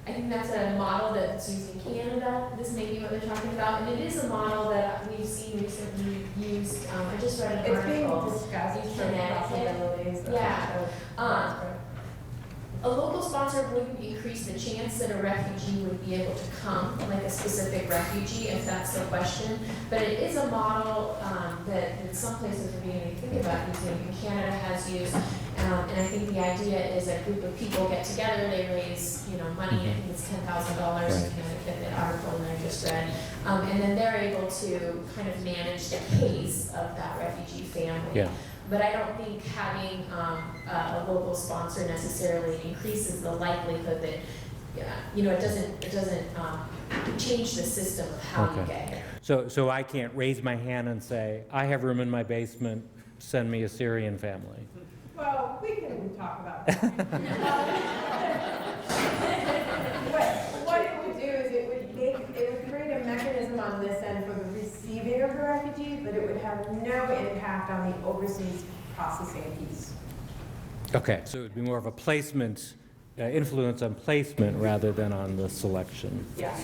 I think that's a model that's used in Canada. This may be what they're talking about, and it is a model that we've seen recently used. I just read an It's being article discussed in for Connecticut. possibilities. Yeah. A local sponsor wouldn't increase the chance that a refugee would be able to come, like a specific refugee, if that's the question. But it is a model that some places are beginning to think about using, and Canada has used. And I think the idea is a group of people get together, they raise, money, I think it's $10,000 in Connecticut, the article that I just read. And then they're able to kind of manage the case of that refugee family. Yeah. But I don't think having a local sponsor necessarily increases the likelihood that, it doesn't change the system of how you get here. So I can't raise my hand and say, I have room in my basement, send me a Syrian family. Well, we can talk about that. What it would do is it would create a mechanism on this end for the receiving of the refugee, but it would have no impact on the overseas processing piece. Okay, so it would be more of a placement, influence on placement rather than on the selection Yeah.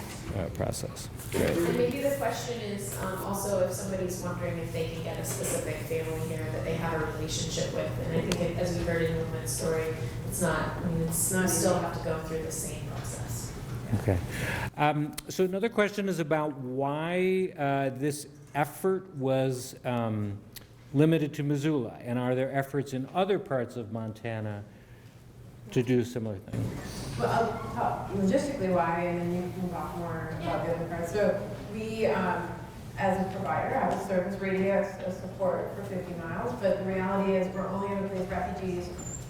process. And maybe the question is also if somebody's wondering if they can get a specific family here that they have a relationship with. And I think as we heard in Wilmot's story, it's not, you still have to go through the same process. Okay. So another question is about why this effort was limited to Missoula, and are there efforts in other parts of Montana to do similar things? Well, I'll talk logistically why, and then you can talk more about the other parts. So we, as a provider, have a service radius of support for 50 miles, but the reality is we're only going to place refugees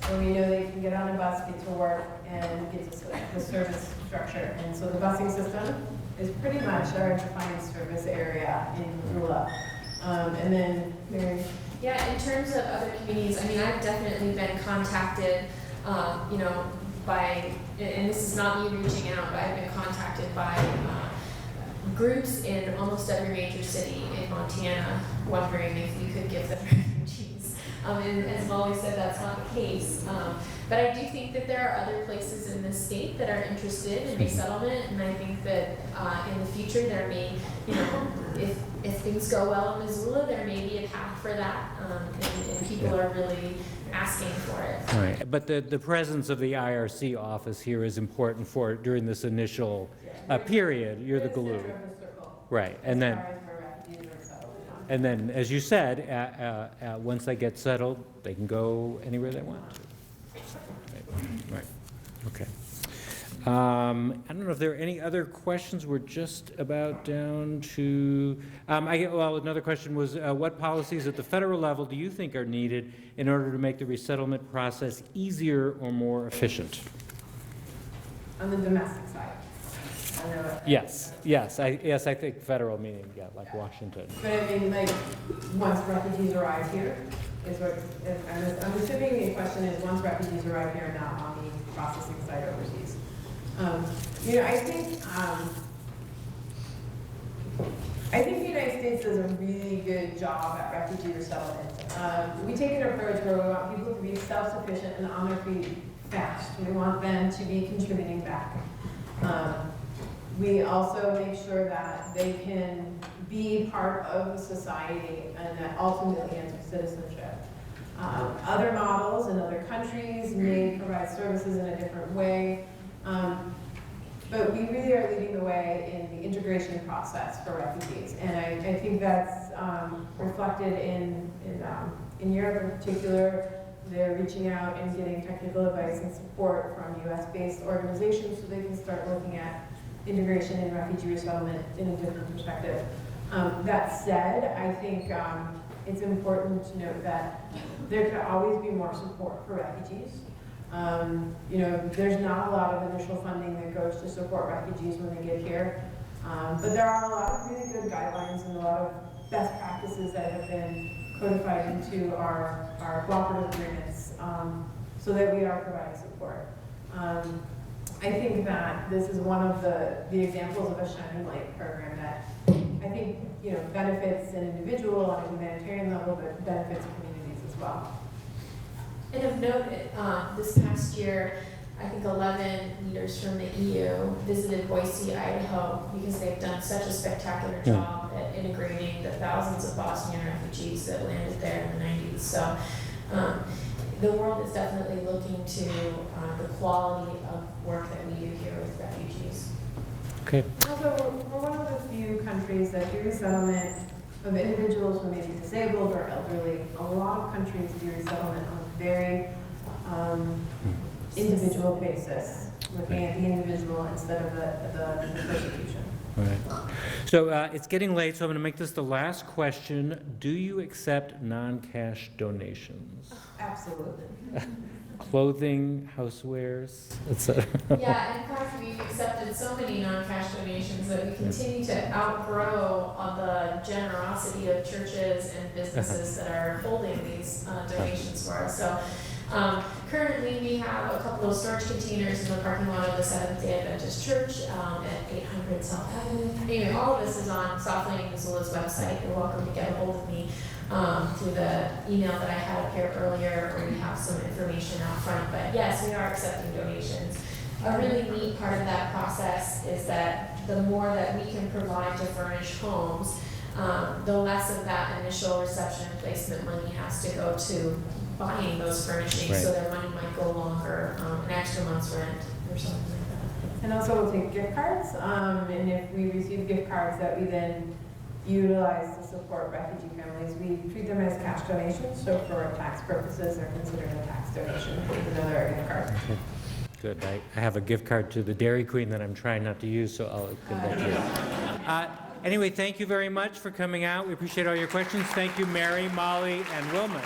when we know they can get on a bus, get to work, and get to the service structure. And so the busing system is pretty much our defined service area in Missoula. And then, Mary? Yeah, in terms of other communities, I've definitely been contacted, by, and this is not me reaching out, but I've been contacted by groups in almost every major city in Montana wondering if we could give them refugees. And as Molly said, that's not the case. But I do think that there are other places in the state that are interested in resettlement, and I think that in the future there may, if things go well in Missoula, there may be a path for that, and people are really asking for it. Right, but the presence of the IRC office here is important for during this initial period. You're the glue. Right, and then, as you said, once they get settled, they can go anywhere they want to. Right. Okay. I don't know if there are any other questions. We're just about down to. Another question was, what policies at the federal level do you think are needed in order to make the resettlement process easier or more efficient? On the domestic side. Yes. I think federal meaning, like Washington. But once refugees arrive here, is what, I'm assuming the question is once refugees arrive here, not on the processing side overseas. I think the United States does a really good job at refugee resettlement. We take an approach where we want people to be self-sufficient and on their feet fast. We want them to be contributing back. We also make sure that they can be part of society and that ultimately ends with citizenship. Other models in other countries may provide services in a different way, but we really are leading the way in the integration process for refugees. And I think that's reflected in Europe in particular. They're reaching out and getting technical advice and support from US-based organizations so they can start looking at integration and refugee resettlement in a different perspective. That said, I think it's important to note that there can always be more support for refugees. There's not a lot of initial funding that goes to support refugees when they get here, but there are a lot of really good guidelines and a lot of best practices that have been codified into our cooperative agreements so that we are providing support. I think that this is one of the examples of a shining light program that I think benefits an individual on a humanitarian level, but benefits communities as well. And of note, this past year, I think 11 leaders from the EU visited Boise, Idaho, because they've done such a spectacular job at integrating the thousands of Bosnian refugees that landed there in the 90s. So the world is definitely looking to the quality of work that we do here with refugees. Okay. Also, we're one of the few countries that do resettlement of individuals who may be disabled or elderly. A lot of countries do resettlement on a very individual basis, looking at the individual instead of the persecution. All right. So it's getting late, so I'm going to make this the last question. Do you accept non-cash donations? Absolutely. Clothing, housewares, etc. Yeah, in fact, we've accepted so many non-cash donations that we continue to outgrow the generosity of churches and businesses that are holding these donations for us. So currently, we have a couple of storage containers in the parking lot of the Seventh-day Adventist Church at 800 South Avenue. Anyway, all of this is on South Landing Missoula's website. You're welcome to get a hold of me through the email that I had up here earlier, where we have some information out front. But yes, we are accepting donations. A really neat part of that process is that the more that we can provide to furnish homes, the less of that initial reception and placement money has to go to buying those furnishings, so their money might go longer, an extra month's rent or something like that. And also we'll take gift cards, and if we receive gift cards that we then utilize to support refugee families, we treat them as cash donations, so for tax purposes, they're considered a tax donation, even though they're a gift card. Okay. Good. I have a gift card to the Dairy Queen that I'm trying not to use, so I'll give that to you. Anyway, thank you very much for coming out. We appreciate all your questions. Thank you, Mary, Molly, and Wilmot.